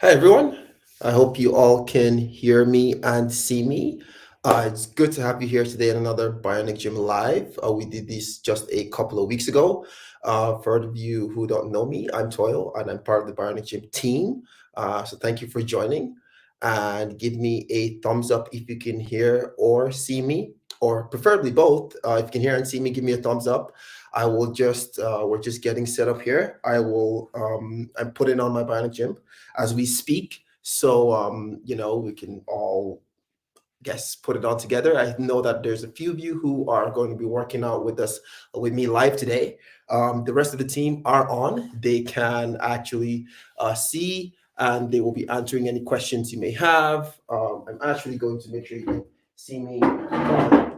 Hi, everyone. I hope you all can hear me and see me. It's good to have you here today in another Bionic Gym Live. We did this just a couple of weeks ago. For those of you who don't know me, I'm Toil and I'm part of the Bionic Gym team. So thank you for joining and give me a thumbs up if you can hear or see me, or preferably both. If you can hear and see me, give me a thumbs up. I will we're just getting set up here. I'm putting on my Bionic Gym as we speak. So, we can all guess put it all together. I know that there's a few of you who are going to be working out with me live today. The rest of the team are on. They can actually see and they will be answering any questions you may have. I'm actually going to make sure you can see me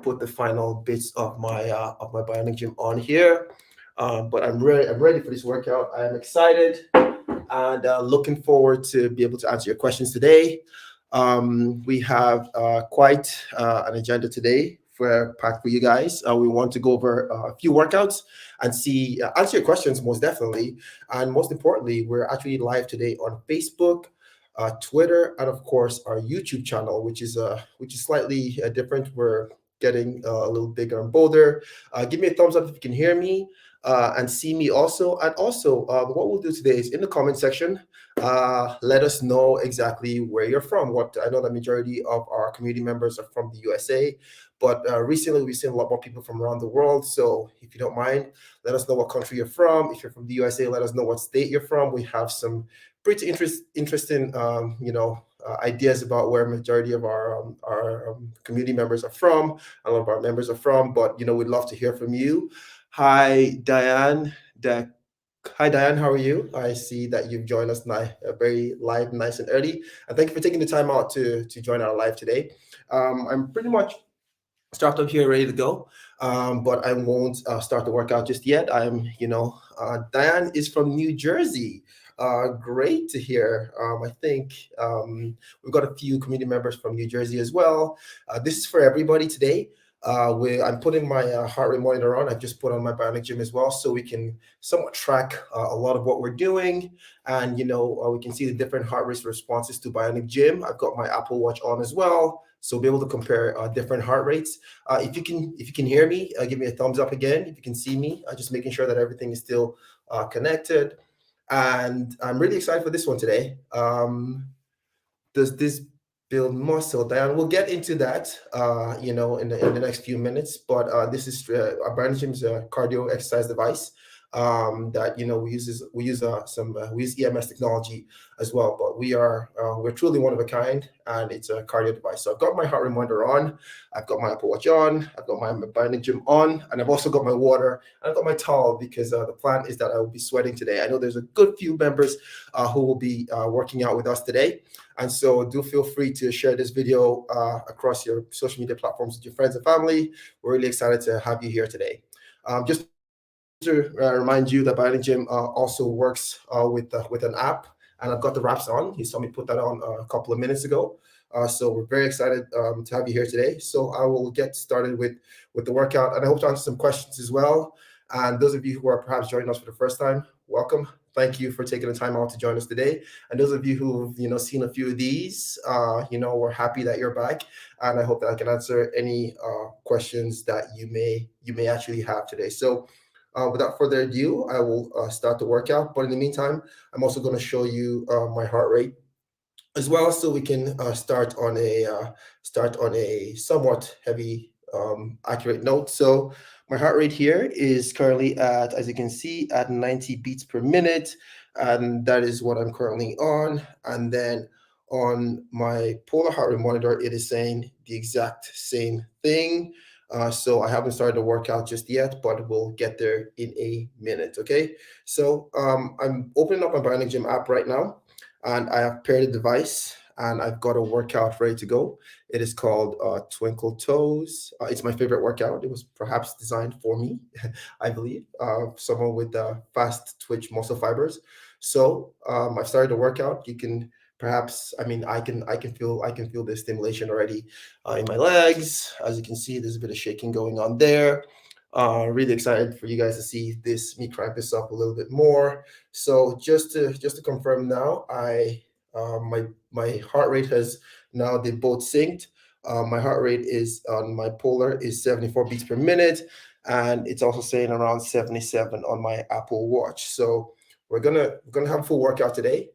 put the final bits of my Bionic Gym on here. But I'm ready. I'm ready for this workout. I am excited and looking forward to be able to answer your questions today. We have quite an agenda today for packed for you guys. We want to go over a few workouts and see answer your questions most definitely, and most importantly, we're actually live today on Facebook, Twitter, and of course our YouTube channel, which is slightly different. We're getting a little bigger and bolder. Give me a thumbs up if you can hear me and see me also. And also, what we'll do today is in the comment section, let us know exactly where you're from. What I know the majority of our community members are from the USA, but recently we've seen a lot more people from around the world. So if you don't mind, let us know what country you're from. If you're from the USA, let us know what state you're from. We have some pretty interesting, ideas about where majority of our community members are from. A lot of our members are from, but we'd love to hear from you. Hi, Diane. Hi, Diane. How are you? I see that you've joined us now, very live, nice and early. And thank you for taking the time out to join our live today. I'm pretty much strapped up here, ready to go. But I won't start the workout just yet. Diane is from New Jersey. Great to hear. I think we've got a few community members from New Jersey as well. This is for everybody today. I'm putting my heart rate monitor on. I've just put on my Bionic Gym as well, so we can somewhat track a lot of what we're doing, and we can see the different heart rate responses to Bionic Gym. I've got my Apple Watch on as well, so we'll be able to compare different heart rates. If you can hear me, give me a thumbs up again. If you can see me, just making sure that everything is still connected. And I'm really excited for this one today. Does this build muscle? Diane, we'll get into that, in the next few minutes. But this is our BionicGym's cardio exercise device that we use EMS technology as well. But we're truly one of a kind, and it's a cardio device. So I've got my heart rate monitor on, I've got my Apple Watch on, I've got my Bionic Gym on, and I've also got my water, and I've got my towel because the plan is that I will be sweating today. I know there's a good few members who will be working out with us today. And so do feel free to share this video across your social media platforms with your friends and family. We're really excited to have you here today. Just to remind you that Bionic Gym also works with an app, and I've got the wraps on. He saw me put that on a couple of minutes ago. So we're very excited to have you here today. So I will get started with the workout, and I hope to answer some questions as well. And those of you who are perhaps joining us for the first time, welcome. Thank you for taking the time out to join us today. And those of you who've seen a few of these, we're happy that you're back, and I hope that I can answer any questions that you may actually have today. So without further ado, I will start the workout. But in the meantime, I'm also going to show you my heart rate as well, so we can start on a somewhat heavy, accurate note. So my heart rate here is currently at, as you can see, at 90 beats per minute, and that is what I'm currently on. And then on my polar heart rate monitor, it is saying the exact same thing. So I haven't started the workout just yet, but we'll get there in a minute. Okay. So I'm opening up my Bionic Gym app right now, and I have paired the device, and I've got a workout ready to go. It is called Twinkle Toes. It's my favorite workout. It was perhaps designed for me, I believe, someone with fast twitch muscle fibers. So I've started the workout. You can perhaps, I can feel the stimulation already in my legs. As you can see, there's a bit of shaking going on there. Really excited for you guys to see me crank this up a little bit more. So just to confirm now, My heart rate has now, they both synced. My heart rate is on my polar is 74 beats per minute, and it's also saying around 77 on my Apple Watch. So we're gonna have a full workout today.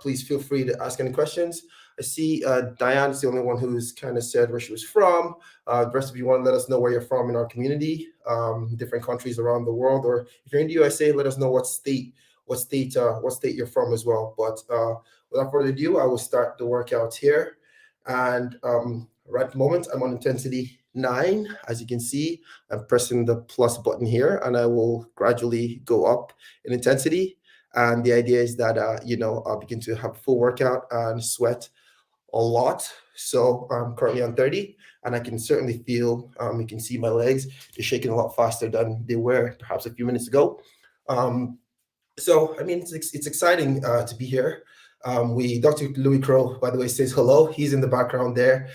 Please feel free to ask any questions. I see Diane's the only one who's kind of said where she was from. The rest of you want to let us know where you're from in our community, different countries around the world, or if you're in the USA, let us know what state you're from as well. But without further ado, I will start the workout here. And right at the moment, I'm on intensity 9. As you can see, I'm pressing the plus button here, and I will gradually go up in intensity. And the idea is that I'll begin to have a full workout and sweat a lot. So I'm currently on 30, and I can certainly feel, you can see my legs, they're shaking a lot faster than they were perhaps a few minutes ago. Um, so, I mean, it's exciting to be here. Dr. Louis Crow, by the way, says hello. He's in the background there.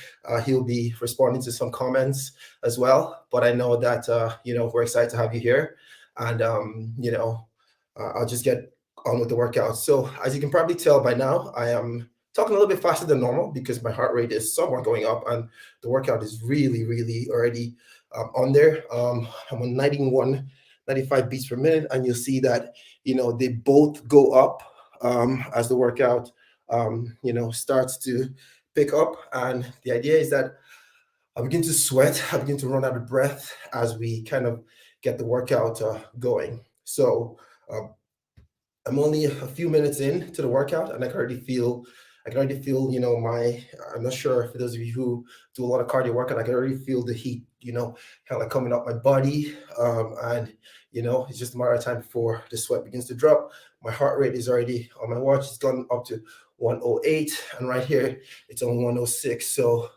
He'll be responding to some comments as well. But I know that, we're excited to have you here. And, I'll just get on with the workout. So, as you can probably tell by now, I am talking a little bit faster than normal because my heart rate is somewhat going up and the workout is really, really already on there. I'm on 95 beats per minute, and you'll see that they both go up as the workout starts to pick up. And the idea is that I begin to sweat, I begin to run out of breath as we kind of get the workout going. So um, I'm only a few minutes in to the workout, and I can already feel, I'm not sure for those of you who do a lot of cardio workout, I can already feel the heat, kind of coming up my body. And, it's just a matter of time before the sweat begins to drop. My heart rate is already on my watch. It's gone up to 108. And right here, it's on 106. So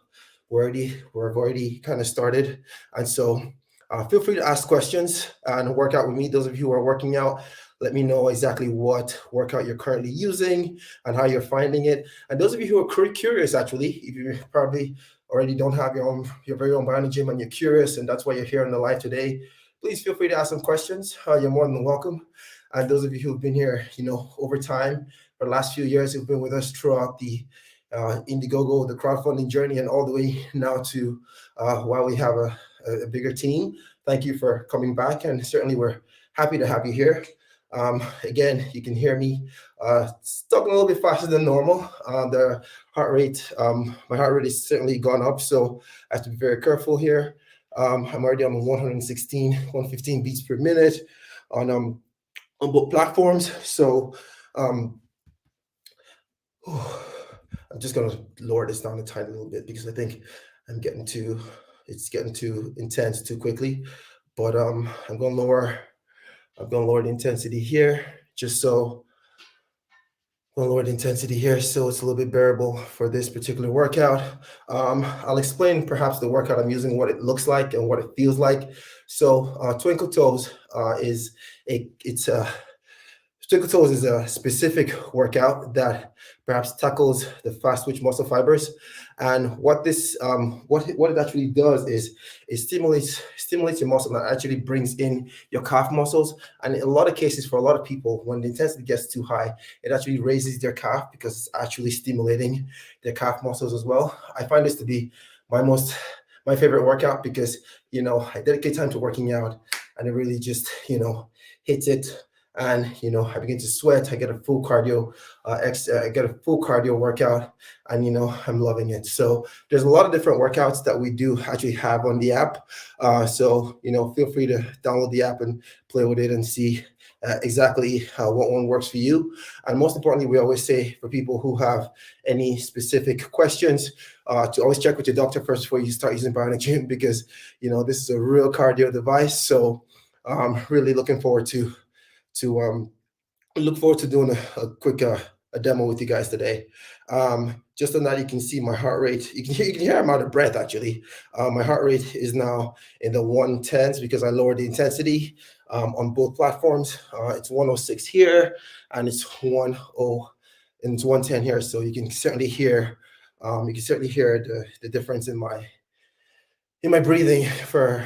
we've already kind of started. And so feel free to ask questions and work out with me. Those of you who are working out, let me know exactly what workout you're currently using and how you're finding it. And those of you who are curious, actually, if you probably already don't have your very own Bionic gym and you're curious and that's why you're here on the live today, please feel free to ask some questions. You're more than welcome. And those of you who've been here, over time, for the last few years, who've been with us throughout the Indiegogo, the crowdfunding journey, and all the way now to while we have a bigger team. Thank you for coming back, and certainly we're happy to have you here. Again, you can hear me talking a little bit faster than normal. The heart rate, my heart rate has certainly gone up, so I have to be very careful here. I'm already on 115 beats per minute on both platforms. So I'm just gonna lower this down a tiny little bit because I think it's getting too intense too quickly. But I'm gonna lower the intensity here just so I'll lower the intensity here so it's a little bit bearable for this particular workout. I'll explain perhaps the workout I'm using, what it looks like and what it feels like. So Twinkle Toes Twinkle Toes is a specific workout that perhaps tackles the fast twitch muscle fibers. And what it actually does is it stimulates your muscle and actually brings in your calf muscles. And in a lot of cases, for a lot of people, when the intensity gets too high, it actually raises their calf because it's actually stimulating their calf muscles as well. I find this to be my favorite workout because I dedicate time to working out, and it really just hits it. And I begin to sweat. I get a full cardio workout, and I'm loving it. So there's a lot of different workouts that we do actually have on the app. So feel free to download the app and play with it and see exactly what one works for you. And most importantly, we always say for people who have any specific questions to always check with your doctor first before you start using BionicGym, because this is a real cardio device. So really looking forward to doing a quick a demo with you guys today. Just on that, you can see my heart rate. You can hear I'm out of breath actually. My heart rate is now in the 110s because I lowered the intensity on both platforms. It's 106 here, and it's 110 here. So you can certainly hear the difference in my breathing for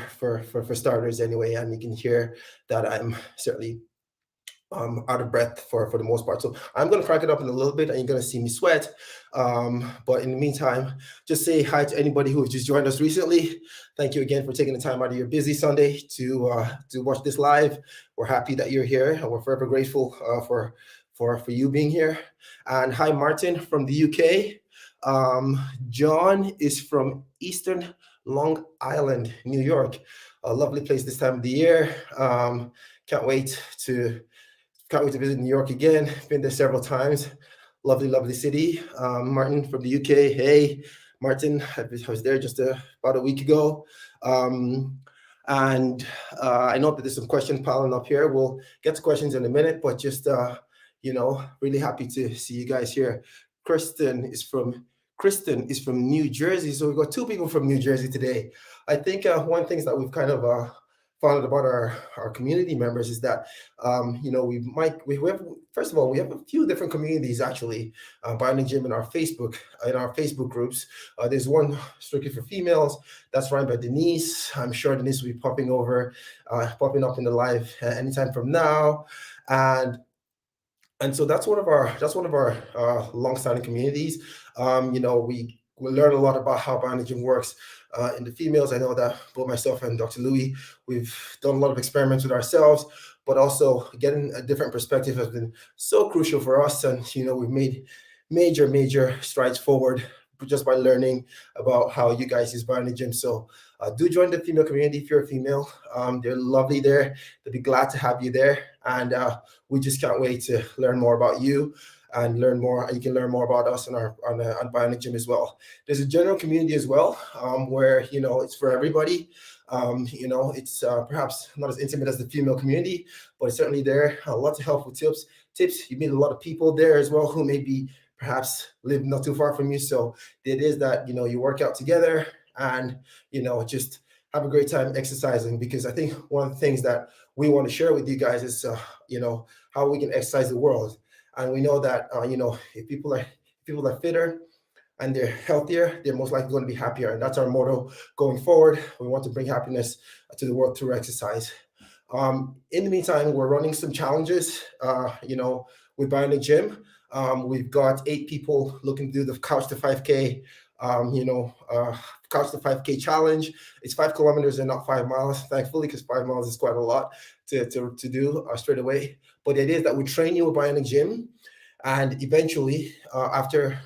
starters anyway, and you can hear that I'm certainly out of breath for the most part. So I'm going to crack it up in a little bit and you're going to see me sweat. But in the meantime, just say hi to anybody who has just joined us recently. Thank you again for taking the time out of your busy Sunday to watch this live. We're happy that you're here and we're forever grateful for you being here. And hi, Martin from the UK. John is from Eastern Long Island, New York. A lovely place this time of the year. Can't wait to visit New York again. Been there several times. Lovely, lovely city. Martin from the UK. Hey, Martin. I was there just about a week ago. And I know that there's some questions piling up here. We'll get to questions in a minute, but just, really happy to see you guys here. Kristen is from New Jersey. So we've got two people from New Jersey today. I think one thing that we've kind of found out about our community members is that we have, first of all, we have a few different communities actually. BionicGym in our Facebook groups. There's one strictly for females that's run by Denise. I'm sure Denise will be popping up in the live anytime from now, and so that's one of our long-standing communities. We learn a lot about how BionicGym works. In the females, I know that both myself and Dr. Louis, we've done a lot of experiments with ourselves, but also getting a different perspective has been so crucial for us. And we've made major strides forward just by learning about how you guys use BionicGym. So do join the female community if you're a female. They're lovely there. They'll be glad to have you there. And we just can't wait to learn more about you and learn more. And you can learn more about us on BionicGym as well. There's a general community as well where it's for everybody. It's perhaps not as intimate as the female community, but it's certainly there. Lots of helpful tips. You meet a lot of people there as well who maybe perhaps live not too far from you. So it is that you work out together and just have a great time exercising, because I think one of the things that we want to share with you guys is how we can exercise the world. And we know that if people are fitter and they're healthier, they're most likely going to be happier. And that's our motto going forward. We want to bring happiness to the world through exercise. In the meantime, we're running some challenges, with BionicGym. We've got 8 people looking to do the Couch to 5K, Couch to 5K challenge. It's 5 kilometers and not 5 miles, thankfully, because 5 miles is quite a lot to do straight away. But it is that we train you with BionicGym, and eventually, after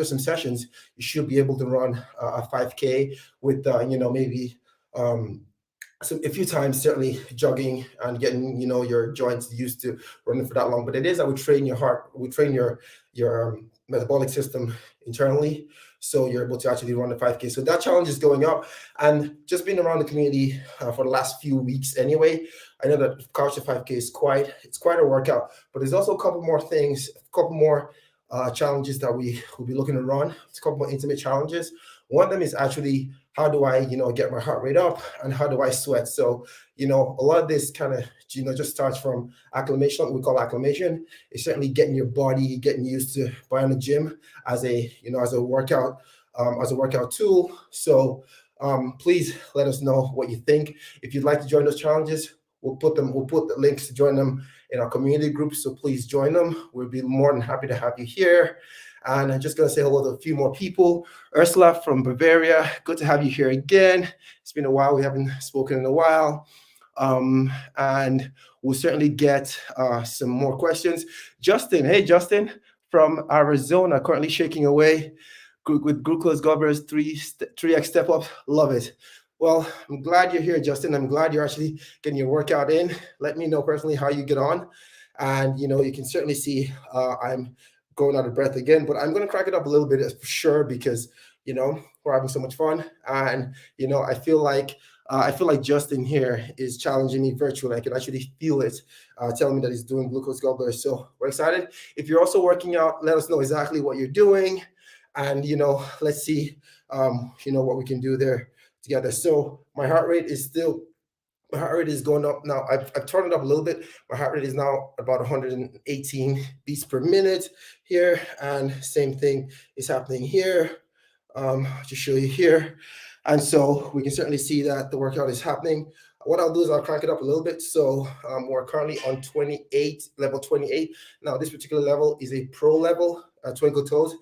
some sessions, you should be able to run a 5K with maybe a few times, certainly jogging and getting your joints used to running for that long. But it is that we train your heart, we train your metabolic system internally, so you're able to actually run the 5K. So that challenge is going up, and just being around the community for the last few weeks anyway, I know that Couch to 5K is quite a workout. But there's also a couple more challenges that we will be looking to run. It's a couple more intimate challenges. One of them is actually, how do I, get my heart rate up, and how do I sweat? So, a lot of this kind of, just starts from acclimation, what we call acclimation. It's certainly getting your body, getting used to BionicGym as a workout tool. So please let us know what you think. If you'd like to join those challenges, we'll put the links to join them in our community group. So please join them. We'll be more than happy to have you here. And I'm just going to say hello to a few more people. Ursula from Bavaria, good to have you here again. It's been a while. We haven't spoken in a while. And we'll certainly get some more questions. Justin, hey, Justin from Arizona, currently shaking away with glucose gobbers, 3x step up. Love it. Well, I'm glad you're here, Justin. I'm glad you're actually getting your workout in. Let me know personally how you get on. And, you can certainly see I'm going out of breath again, but I'm going to crack it up a little bit for sure, because we're having so much fun. And I feel like Justin here is challenging me virtually. I can actually feel it telling me that he's doing glucose gobblers. So we're excited. If you're also working out, let us know exactly what you're doing, and let's see what we can do there together. So my heart rate is going up now. I've turned it up a little bit. My heart rate is now about 118 beats per minute here, and same thing is happening here. To show you here, and so we can certainly see that the workout is happening. What I'll do is I'll crank it up a little bit. So we're currently on 28, level 28. Now, this particular level is a pro level, twinkle toes.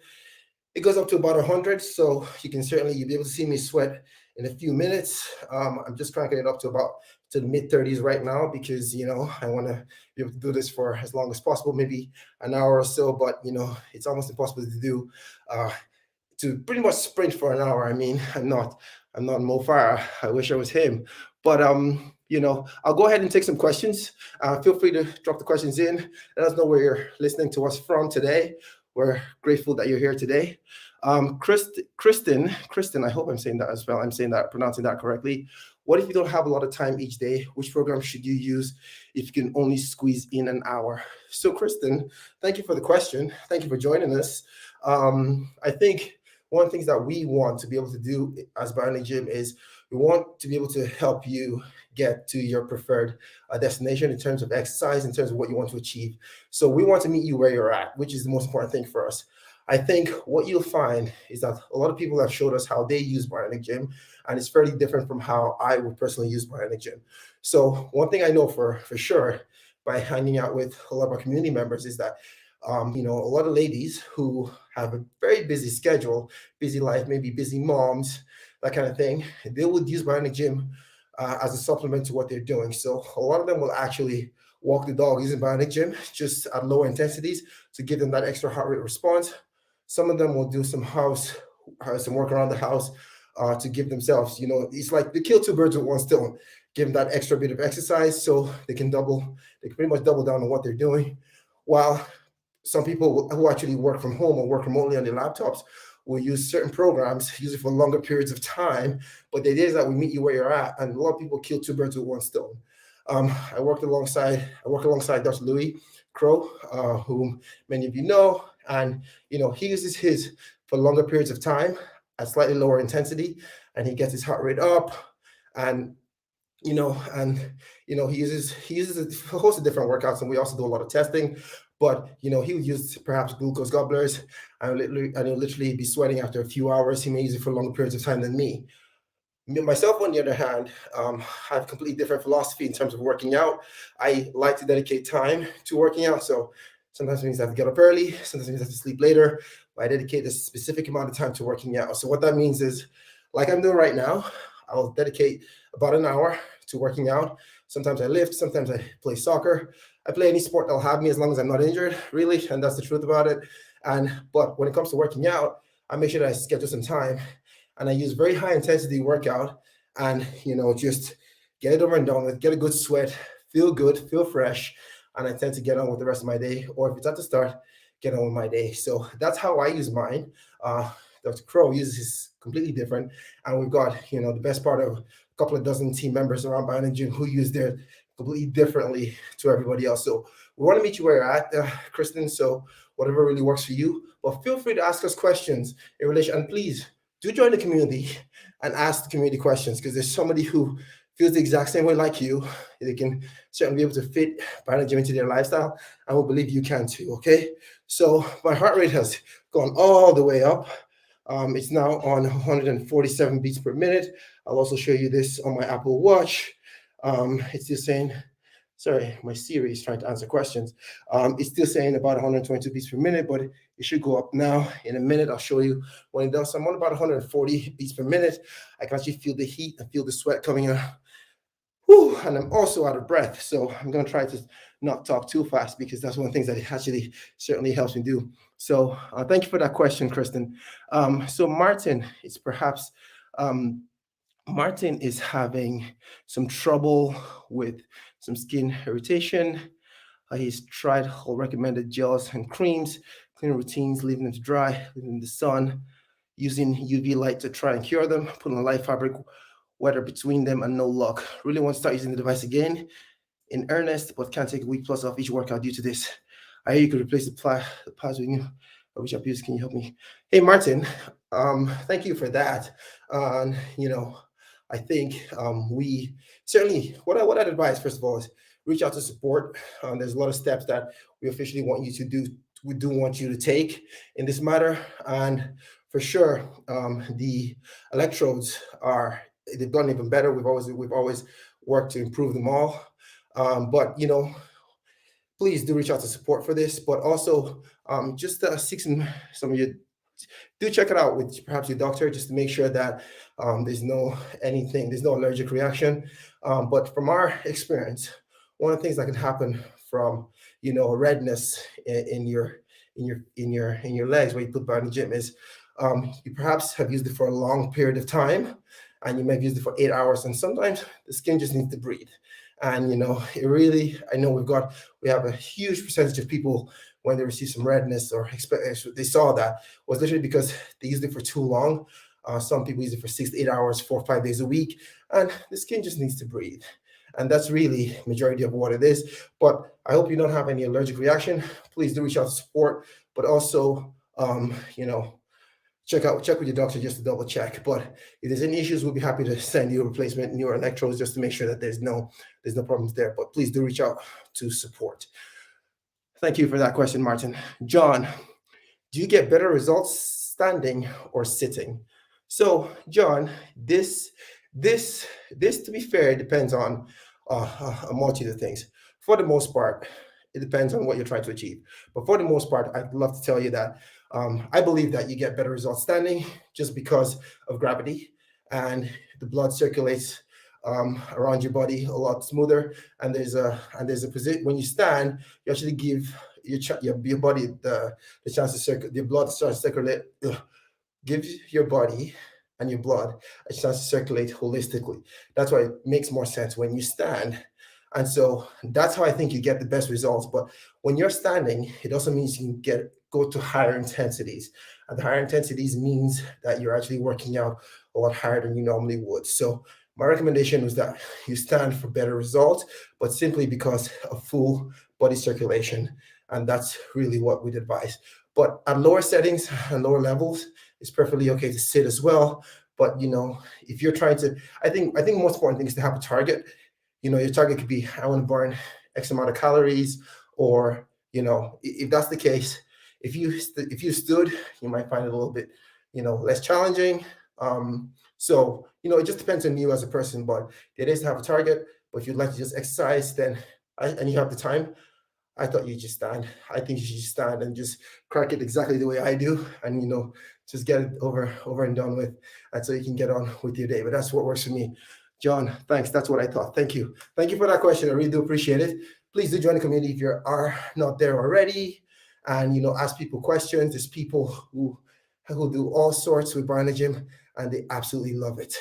It goes up to about 100, so you'll be able to see me sweat in a few minutes. I'm just cranking it up to about to the mid 30s right now because I want to be able to do this for as long as possible, maybe an hour or so. But it's almost impossible to do. To pretty much sprint for an hour. I mean, I'm not Mo Farah. I wish I was him. But I'll go ahead and take some questions. Feel free to drop the questions in. Let us know where you're listening to us from today. We're grateful that you're here today. Kristen, I hope I'm saying that as well. I'm saying that, pronouncing that correctly. What if you don't have a lot of time each day? Which program should you use if you can only squeeze in an hour? So, Kristen, thank you for the question. Thank you for joining us. I think one of the things that we want to be able to do as BionicGym is we want to be able to help you get to your preferred destination in terms of exercise, in terms of what you want to achieve. So we want to meet you where you're at, which is the most important thing for us. I think what you'll find is that a lot of people have showed us how they use BionicGym, and it's fairly different from how I would personally use BionicGym. So one thing I know for sure by hanging out with a lot of our community members is that a lot of ladies who have a very busy schedule, busy life, maybe busy moms, that kind of thing, they would use BionicGym as a supplement to what they're doing. So a lot of them will actually walk the dog using BionicGym just at lower intensities to give them that extra heart rate response. Some of them will do some work around the house to give themselves, it's like they kill two birds with one stone. Give them that extra bit of exercise so they can pretty much double down on what they're doing. While some people who actually work from home or work remotely on their laptops will use certain programs, use it for longer periods of time. But the idea is that we meet you where you're at, and a lot of people kill two birds with one stone. I work alongside Dr. Louis Crow, whom many of you know, and he uses his for longer periods of time at slightly lower intensity, and he gets his heart rate up, and he uses a host of different workouts, and we also do a lot of testing. But he would use perhaps glucose gobblers, and he'll literally be sweating after a few hours. He may use it for longer periods of time than me. Myself, on the other hand, have a completely different philosophy in terms of working out. I like to dedicate time to working out. So sometimes it means I have to get up early, sometimes it means I have to sleep later, but I dedicate a specific amount of time to working out. So what that means is, like I'm doing right now, I'll dedicate about an hour to working out. Sometimes I lift, sometimes I play soccer. I play any sport that'll have me as long as I'm not injured, really, and that's the truth about it. But when it comes to working out, I make sure that I schedule some time, and I use very high intensity workout, and just get it over and done with, get a good sweat, feel good, feel fresh, and I tend to get on with the rest of my day. Or if it's at the start, get on with my day. So that's how I use mine. Dr. Crow uses his completely different, and we've got the best part of a couple of dozen team members around BionicGym who use their completely differently to everybody else. So we want to meet you where you're at, Kristen. So whatever really works for you, but feel free to ask us questions in relation, and please do join the community and ask the community questions, because there's somebody who feels the exact same way like you. They can certainly be able to fit BionicGym into their lifestyle, and we believe you can too. Okay, so my heart rate has gone all the way up. It's now on 147 beats per minute. I'll also show you this on my Apple Watch. It's still saying, sorry, my Siri is trying to answer questions. It's still saying about 122 beats per minute, but it should go up now in a minute. I'll show you when it does. So I'm on about 140 beats per minute. I can actually feel the heat and feel the sweat coming out. Whew, and I'm also out of breath. So I'm going to try to not talk too fast, because that's one of the things that it actually certainly helps me do. So thank you for that question, Kristen. So Martin is perhaps, Martin is having some trouble with some skin irritation. He's tried all recommended gels and creams, cleaning routines, leaving them to dry, leaving them in the sun, using UV light to try and cure them, putting a light fabric weather between them, and no luck. Really want to start using the device again in earnest, but can't take a week plus off each workout due to this. I hear you could replace the pads with new, which abuse. Can you help me? Hey, Martin, thank you for that. I think we certainly, what I'd advise, first of all, is reach out to support. There's a lot of steps that we officially want you to do. We do want you to take in this matter, and for sure, the electrodes they've done even better. We've always work to improve them all. But please do reach out to support for this, but also just seek some of your do check it out with perhaps your doctor just to make sure that there's no allergic reaction. But from our experience, one of the things that can happen from redness in your legs where you put BionicGym is you perhaps have used it for a long period of time, and you might have used it for 8 hours, and sometimes the skin just needs to breathe. And it really, I know we have a huge percentage of people when they receive some redness or they saw that was literally because they used it for too long. Some people use it for 6 to 8 hours, 4 or 5 days a week, and the skin just needs to breathe. And that's really majority of what it is. But I hope you don't have any allergic reaction. Please do reach out to support, but also, check with your doctor just to double check. But if there's any issues, we'll be happy to send you a replacement newer electrodes just to make sure that there's no problems there. But please do reach out to support. Thank you for that question, Martin. John, do you get better results standing or sitting? So, John, this to be fair depends on a multitude of things. For the most part, it depends on what you're trying to achieve. But for the most part, I'd love to tell you that I believe that you get better results standing just because of gravity, and the blood circulates around your body a lot smoother. And there's a position when you stand, you actually give your body the chance to circulate. The blood starts to circulate. Gives your body and your blood a chance to circulate holistically. That's why it makes more sense when you stand. And so that's how I think you get the best results. But when you're standing, it also means you can go to higher intensities. And the higher intensities means that you're actually working out a lot higher than you normally would. So my recommendation was that you stand for better results, but simply because of full body circulation. And that's really what we'd advise. But at lower settings and lower levels, it's perfectly okay to sit as well. But if you're trying to, I think most important thing is to have a target. Your target could be, I want to burn X amount of calories, or if that's the case, if you stood, you might find it a little bit less challenging. So it just depends on you as a person. But it is to have a target. But if you'd like to just exercise, and you have the time, I thought you just stand. I think you should just stand and just crack it exactly the way I do, and just get it over and done with, and so you can get on with your day. But that's what works for me. John, thanks. That's what I thought. Thank you for that question. I really do appreciate it. Please do join the community if you are not there already, and ask people questions. There's people who do all sorts with BionicGym, and they absolutely love it.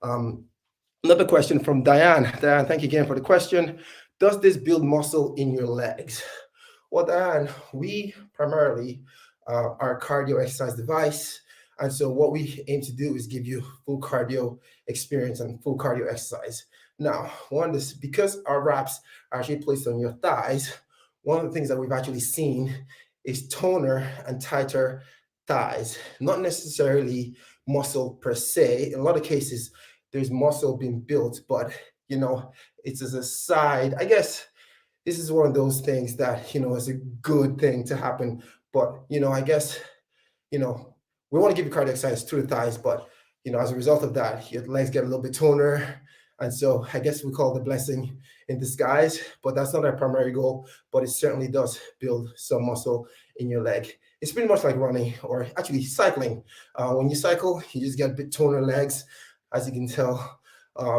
Another question from Diane. Diane, thank you again for the question. Does this build muscle in your legs? Well, Diane, we primarily are a cardio exercise device. And so what we aim to do is give you full cardio experience and full cardio exercise. Now, because our wraps are actually placed on your thighs, one of the things that we've actually seen is toner and tighter thighs, not necessarily muscle per se. In a lot of cases, there's muscle being built, but it's as a side. I guess this is one of those things that is a good thing to happen. But I guess we want to give you cardiac exercise through the thighs, but as a result of that, your legs get a little bit toner. And so I guess we call it the blessing in disguise, but that's not our primary goal. But it certainly does build some muscle in your leg. It's pretty much like running, or actually cycling. When you cycle, you just get a bit toner legs, as you can tell.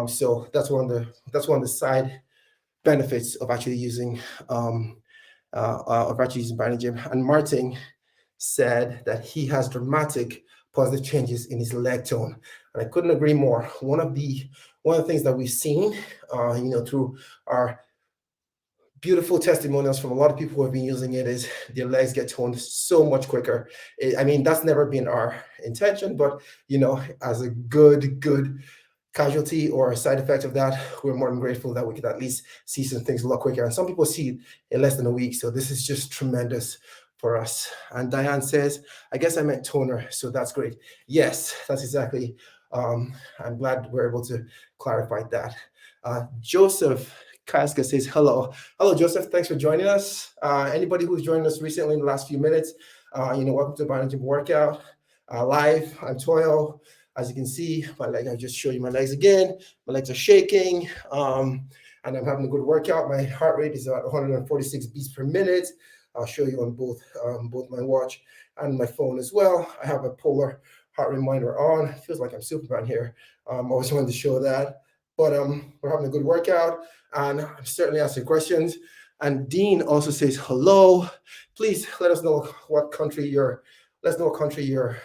So that's one of the side benefits of actually using BionicGym. And Martin said that he has dramatic positive changes in his leg tone, and I couldn't agree more. One of the things that we've seen, through our beautiful testimonials from a lot of people who have been using it, is their legs get toned so much quicker. That's never been our intention, but as a good casualty or a side effect of that, we're more than grateful that we could at least see some things a lot quicker. And some people see it in less than a week. So this is just tremendous for us. And Diane says, I guess I meant toner. So that's great. Yes, that's exactly. I'm glad we're able to clarify that. Joseph Casca says, hello. Hello, Joseph. Thanks for joining us. Anybody who's joined us recently in the last few minutes, welcome to BionicGym Workout Live. I'm Toyo. As you can see, my leg, I'll just show you my legs again. My legs are shaking, and I'm having a good workout. My heart rate is about 146 beats per minute. I'll show you on both my watch and my phone as well. I have a polar heart reminder on. It feels like I'm Superman here. I always wanted to show that. But we're having a good workout, and I'm certainly answering questions. And Dean also says hello. Please let us know what country you're. Let us know what country you're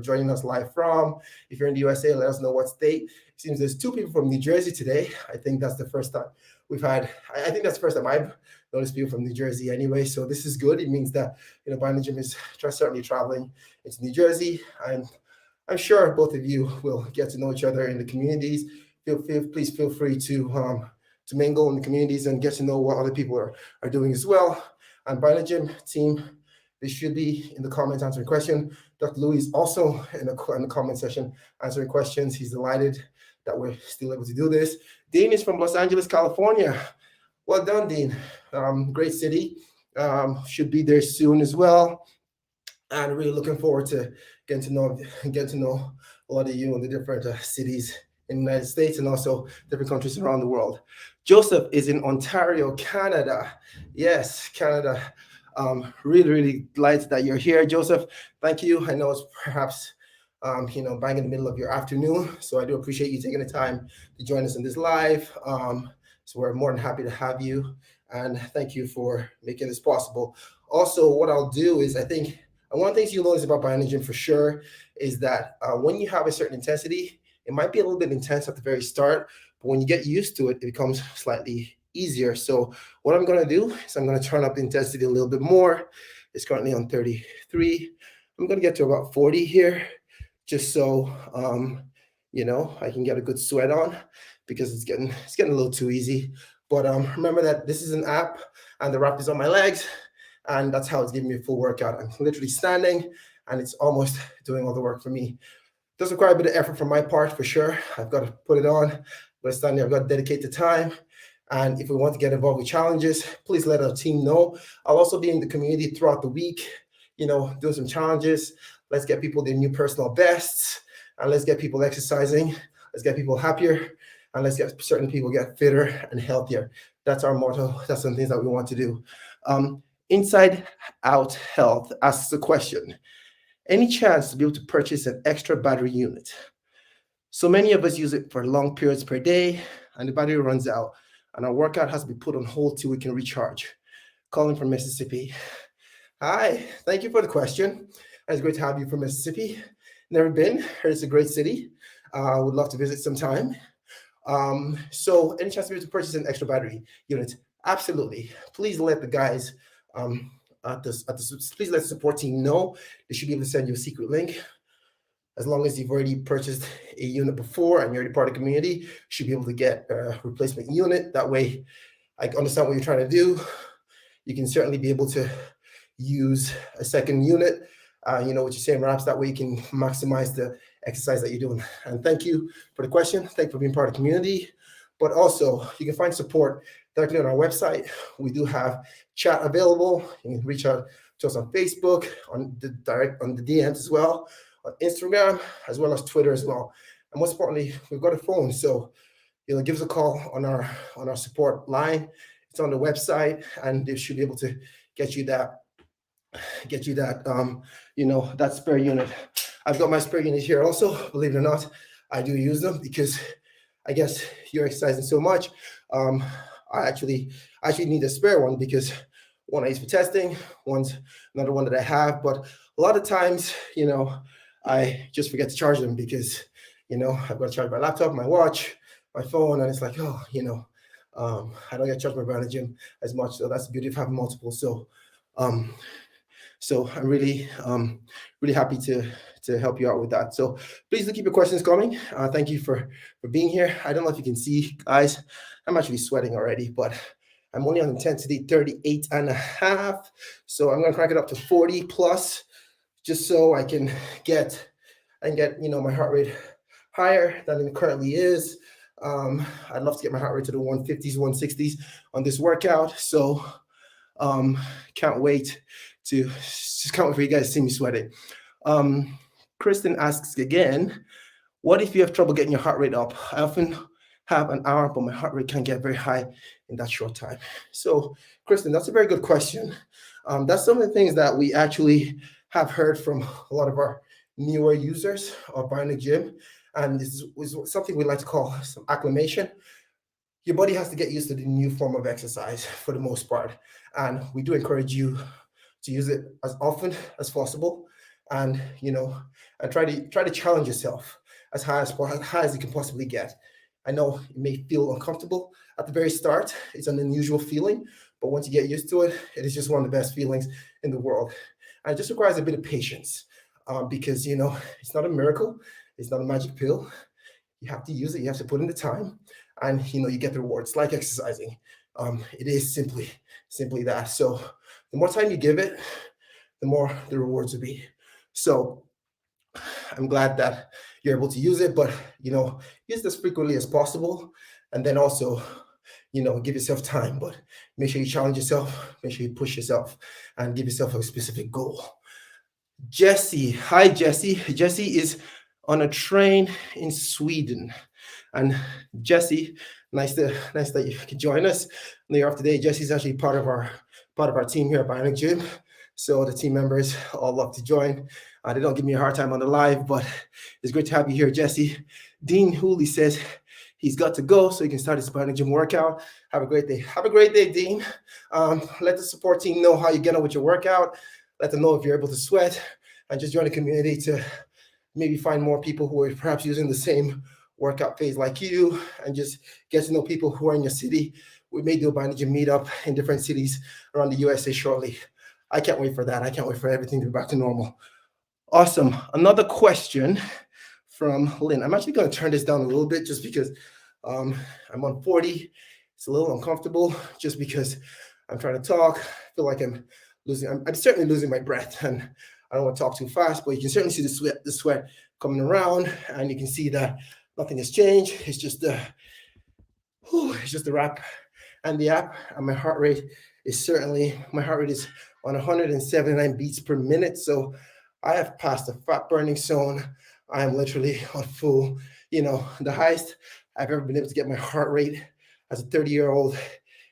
joining us live from. If you're in the USA, let us know what state. It seems there's 2 people from New Jersey today. I think that's the first time we've had. I think that's the first time I've noticed people from New Jersey anyway. So this is good. It means that BionicGym is certainly traveling into New Jersey, and I'm sure both of you will get to know each other in the communities. Please feel free to mingle in the communities and get to know what other people are doing as well. And BionicGym team, they should be in the comments answering questions. Dr. Louis is also in the comment section answering questions. He's delighted that we're still able to do this. Dean is from Los Angeles, California. Well done, Dean. Great city. Should be there soon as well. And really looking forward to getting to know a lot of you in the different cities in the United States and also different countries around the world. Joseph is in Ontario, Canada. Yes, Canada. Really delighted that you're here, Joseph. Thank you. I know it's perhaps bang in the middle of your afternoon, so I do appreciate you taking the time to join us in this live. So we're more than happy to have you, and thank you for making this possible. Also, what I'll do is one of the things you'll notice about BionicGym for sure is that when you have a certain intensity, it might be a little bit intense at the very start, but when you get used to it, it becomes slightly easier. So what I'm going to do is I'm going to turn up the intensity a little bit more. It's currently on 33. I'm going to get to about 40 here, just so I can get a good sweat on, because it's getting a little too easy. But remember that this is an app, and the wrap is on my legs, and that's how it's giving me a full workout. I'm literally standing, and it's almost doing all the work for me. It does require a bit of effort from my part, for sure. I've got to put it on. I'm going to stand there. I've got to dedicate the time. And if we want to get involved with challenges, please let our team know. I'll also be in the community throughout the week, doing some challenges. Let's get people their new personal bests, and let's get people exercising. Let's get people happier, and let's get certain people get fitter and healthier. That's our motto. That's some things that we want to do. Inside Out Health asks the question, any chance to be able to purchase an extra battery unit? So many of us use it for long periods per day, and the battery runs out, and our workout has to be put on hold till we can recharge. Calling from Mississippi. Hi, thank you for the question. It's great to have you from Mississippi. Never been. Heard it's a great city. Would love to visit sometime. So any chance to be able to purchase an extra battery unit? Absolutely. Please let the guys please let the support team know. They should be able to send you a secret link. As long as you've already purchased a unit before and you're already part of the community, you should be able to get a replacement unit. That way, I understand what you're trying to do. You can certainly be able to use a second unit, with your same reps. That way you can maximize the exercise that you're doing. And thank you for the question. Thank you for being part of the community. But also, you can find support directly on our website. We do have chat available. You can reach out to us on Facebook, on the DMs as well, on Instagram, as well as Twitter as well. And most importantly, we've got a phone. So, give us a call on our support line. It's on the website, and they should be able to get you that that spare unit. I've got my spare unit here also. Believe it or not, I do use them because I guess you're exercising so much. I actually need a spare one because one I use for testing, one's another one that I have. But a lot of times, I just forget to charge them because, I've got to charge my laptop, my watch, my phone, and it's like, I don't get charged by BionicGym as much. So that's the beauty of having multiple. So I'm really happy to help you out with that. So please do keep your questions coming. Thank you for being here. I don't know if you can see, guys, I'm actually sweating already, but I'm only on intensity 38.5. So I'm gonna crank it up to 40 plus, just so I can get my heart rate higher than it currently is. I'd love to get my heart rate to the 150s, 160s on this workout. So can't wait for you guys to see me sweating. Kristen asks again, what if you have trouble getting your heart rate up? I often have an hour, but my heart rate can get very high in that short time. So, Kristen, that's a very good question. That's some of the things that we actually have heard from a lot of our newer users of BionicGym. And this is something we like to call some acclimation. Your body has to get used to the new form of exercise for the most part. And we do encourage you to use it as often as possible, and and try to challenge yourself as high as you can possibly get. I know it may feel uncomfortable at the very start. It's an unusual feeling, but once you get used to it, it is just one of the best feelings in the world. And it just requires a bit of patience, because it's not a miracle, it's not a magic pill. You have to use it, you have to put in the time, and you get the rewards like exercising. It is simply that. So the more time you give it, the more the rewards will be. So I'm glad that you're able to use it, but use it as frequently as possible, and then also give yourself time, but make sure you challenge yourself, make sure you push yourself, and give yourself a specific goal. Jesse, hi Jesse. Jesse is on a train in Sweden. And Jesse, nice that you can join us later off today. Jesse's actually part of our team here at BionicGym. So the team members all love to join. They don't give me a hard time on the live, but it's great to have you here, Jesse. Dean Hooley says he's got to go so he can start his BionicGym workout. Have a great day. Have a great day, Dean. Let the support team know how you get on with your workout. Let them know if you're able to sweat, and just join the community to maybe find more people who are perhaps using the same workout phase like you, and just get to know people who are in your city. We may do a BionicGym meetup in different cities around the USA shortly. I can't wait for that. I can't wait for everything to be back to normal. Awesome. Another question from Lynn. I'm actually going to turn this down a little bit just because I'm on 40. It's a little uncomfortable just because I'm trying to talk. I feel like I'm certainly losing my breath, and I don't want to talk too fast, but you can certainly see the sweat coming around, and you can see that nothing has changed. It's just the wrap and the app, and my heart rate is on 179 beats per minute. So I have passed the fat burning zone. I am literally on full, the highest I've ever been able to get my heart rate as a 30-year-old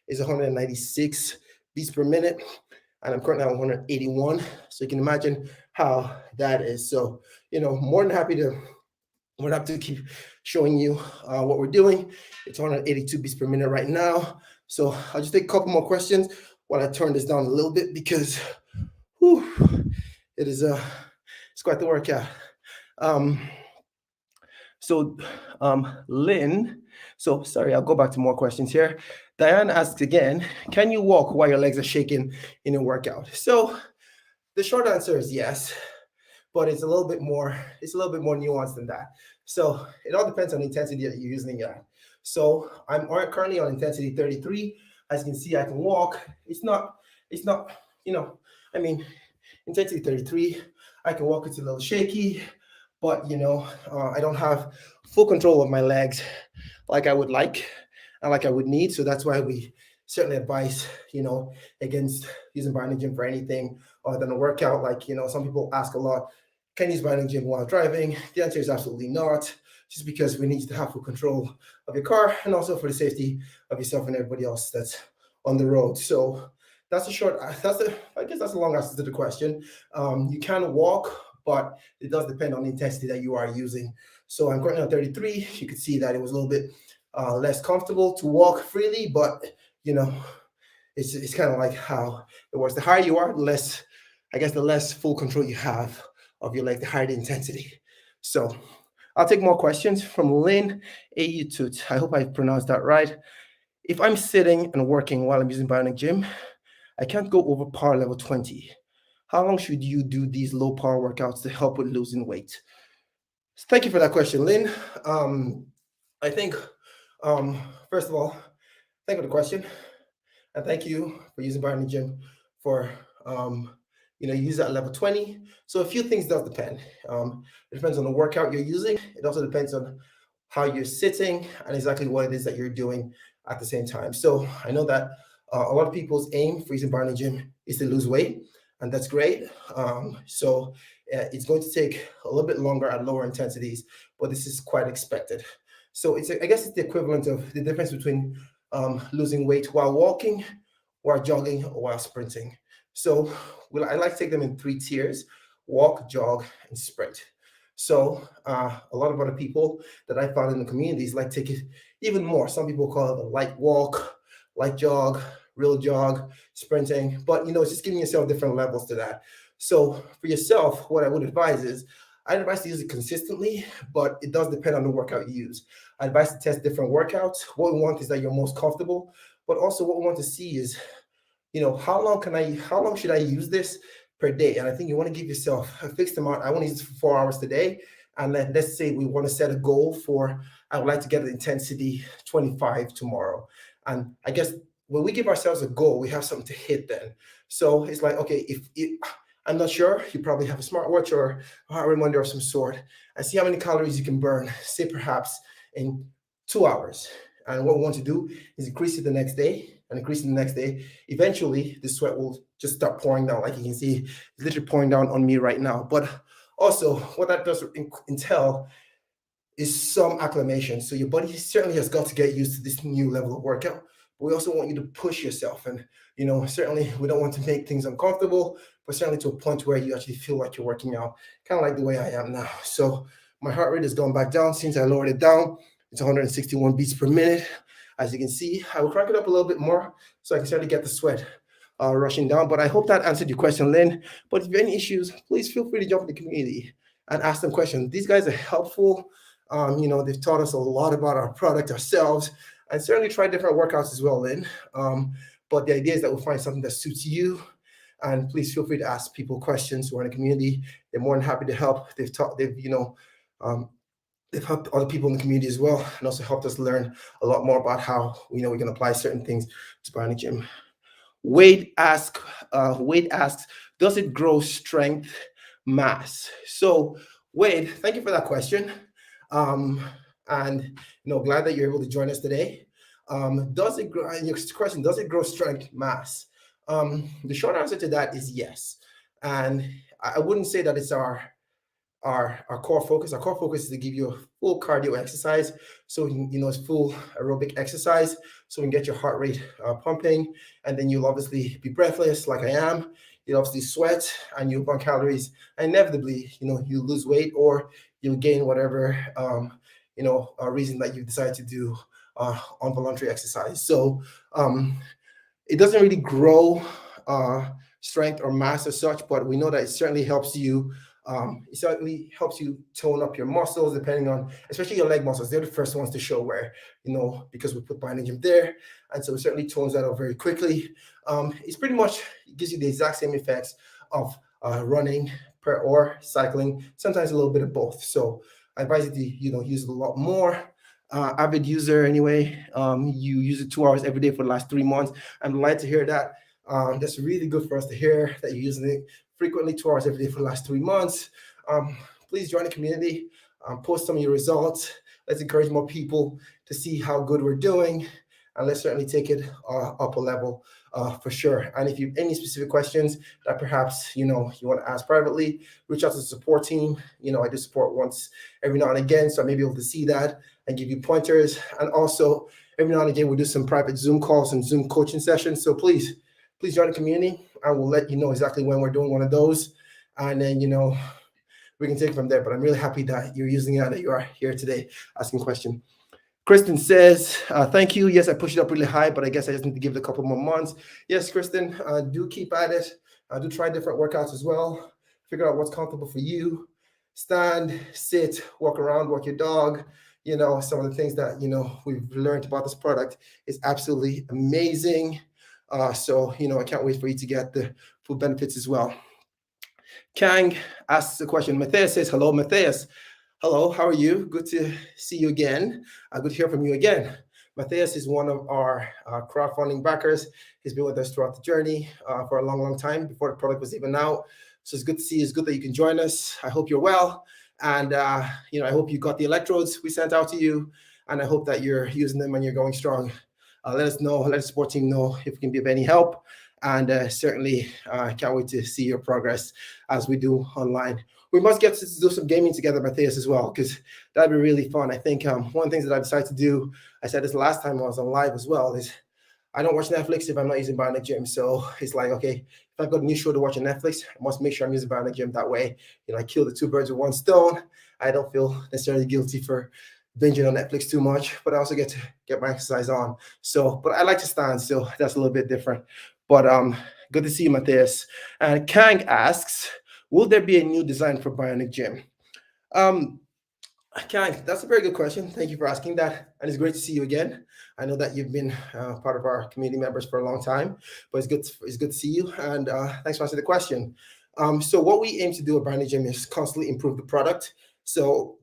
is 196 beats per minute. And I'm currently at 181. So you can imagine how that is. So, more than happy to keep showing you what we're doing. It's 182 beats per minute right now. So I'll just take a couple more questions while I turn this down a little bit, because it's quite the workout. Lynn, so sorry, I'll go back to more questions here. Diane asks again, can you walk while your legs are shaking in a workout? So the short answer is yes, but it's a little bit more nuanced than that. So it all depends on the intensity that you're using it at. So I'm currently on intensity 33. As you can see, I can walk. It's not, intensity 33, I can walk. It's a little shaky, but I don't have full control of my legs like I would like and like I would need. So that's why we certainly advise, against using BionicGym for anything other than a workout. Like, some people ask a lot, can you use BionicGym while driving? The answer is absolutely not, just because we need you to have full control of your car, and also for the safety of yourself and everybody else that's on the road. So I guess that's a long answer to the question. You can walk, but it does depend on the intensity that you are using. So I'm currently on 33. You could see that it was a little bit less comfortable to walk freely, but it's kind of like how it works. The higher you are, the less full control you have of your leg, the higher the intensity. So I'll take more questions from Lynn Ayutut. I hope I pronounced that right. If I'm sitting and working while I'm using BionicGym, I can't go over power level 20. How long should you do these low power workouts to help with losing weight? So thank you for that question, Lynn. I think, first of all, thank you for the question. And thank you for using BionicGym for, use that at level 20. So a few things does depend. It depends on the workout you're using. It also depends on how you're sitting and exactly what it is that you're doing at the same time. So I know that a lot of people's aim for using BionicGym is to lose weight. and that's great. So it's going to take a little bit longer at lower intensities, but this is quite expected. So I guess it's the equivalent of the difference between losing weight while walking, while jogging, or while sprinting. So I like to take them in three tiers: walk, jog, and sprint. So a lot of other people that I found in the communities like take it even more. Some people call it a light walk, light jog, real jog, sprinting, but it's just giving yourself different levels to that. So for yourself, what I would advise is I'd advise to use it consistently, but it does depend on the workout you use. I advise to test different workouts. What we want is that you're most comfortable, but also what we want to see is, how long should I use this per day? And I think you want to give yourself a fixed amount. I want to use it for 4 hours today. And then let's say we want to set a goal for, I would like to get the intensity 25 tomorrow. And I guess when we give ourselves a goal, we have something to hit then. So it's like, okay, I'm not sure, you probably have a smartwatch or a heart rate monitor of some sort, and see how many calories you can burn, say perhaps in 2 hours. And what we want to do is increase it the next day and increase it the next day. Eventually, the sweat will just start pouring down. Like you can see, it's literally pouring down on me right now. But also, what that does entail is some acclimation. So your body certainly has got to get used to this new level of workout. But we also want you to push yourself. And, certainly we don't want to make things uncomfortable, but certainly to a point where you actually feel like you're working out, kind of like the way I am now. So my heart rate has gone back down since I lowered it down. It's 161 beats per minute. As you can see, I will crank it up a little bit more so I can certainly get the sweat rushing down. But I hope that answered your question, Lynn. But if you have any issues, please feel free to jump in the community and ask them questions. These guys are helpful. They've taught us a lot about our product ourselves, and certainly try different workouts as well, Lynn. But the idea is that we'll find something that suits you. And please feel free to ask people questions who are in the community. They're more than happy to help. They've helped other people in the community as well, and also helped us learn a lot more about how we can apply certain things to BionicGym. Wade asks, does it grow strength mass? So Wade, thank you for that question. And glad that you're able to join us today. Does it grow? Your question, does it grow strength mass? The short answer to that is yes. And I wouldn't say that it's our core focus. Our core focus is to give you a full cardio exercise, so it's full aerobic exercise, so we can get your heart rate pumping, and then you'll obviously be breathless like I am. You'll obviously sweat and you'll burn calories, and inevitably, you lose weight or you'll gain whatever reason that you decide to do on voluntary exercise. So it doesn't really grow strength or mass as such, but we know that it certainly helps you. It certainly helps you tone up your muscles, depending on, especially your leg muscles. They're the first ones to show where, because we put BionicGym there. And so it certainly tones that up very quickly. It's pretty much, it gives you the exact same effects of running or cycling, sometimes a little bit of both. So I advise you to, use it a lot more. Avid user anyway, you use it 2 hours every day for the last 3 months. I'm glad to hear that. That's really good for us to hear that you're using it frequently 2 hours every day for the last 3 months. Please join the community, post some of your results. Let's encourage more people to see how good we're doing, and let's certainly take it up a level for sure. And if you have any specific questions that perhaps you want to ask privately, reach out to the support team. I do support once every now and again, so I may be able to see that and give you pointers. And also every now and again we do some private Zoom calls and Zoom coaching sessions. So please join the community. I will let you know exactly when we're doing one of those, and then we can take it from there. But I'm really happy that you're using it and that you are here today asking a question. Kristen says, thank you. Yes, I pushed it up really high, but I guess I just need to give it a couple more months. Yes, Kristen, do keep at it. Do try different workouts as well. Figure out what's comfortable for you. Stand, sit, walk around, walk your dog. Some of the things that, we've learned about this product is absolutely amazing. So, I can't wait for you to get the full benefits as well. Kang asks a question. Matthias says, hello, Matthias. Hello, how are you? Good to see you again. Good to hear from you again. Matthias is one of our crowdfunding backers. He's been with us throughout the journey for a long, long time before the product was even out. So it's good to see you. It's good that you can join us. I hope you're well. And, I hope you got the electrodes we sent out to you. And I hope that you're using them and you're going strong. Let us know, let the support team know if we can be of any help. And certainly can't wait to see your progress as we do online. We must get to do some gaming together, Matthias, as well, because that'd be really fun. I think one of the things that I decided to do, I said this last time I was on live as well, is I don't watch Netflix if I'm not using BionicGym. So it's like, okay, if I've got a new show to watch on Netflix, I must make sure I'm using BionicGym. That way, I kill the two birds with one stone. I don't feel necessarily guilty for binging on Netflix too much, but I also get to get my exercise on. So, but I like to stand, so that's a little bit different. But good to see you, Matthias. And Kang asks, will there be a new design for BionicGym? Um, Kang, that's a very good question. Thank you for asking that, and it's great to see you again. I know that you've been part of our community members for a long time, but it's good to see you, and thanks for answering the question. So what we aim to do at BionicGym is constantly improve the product. So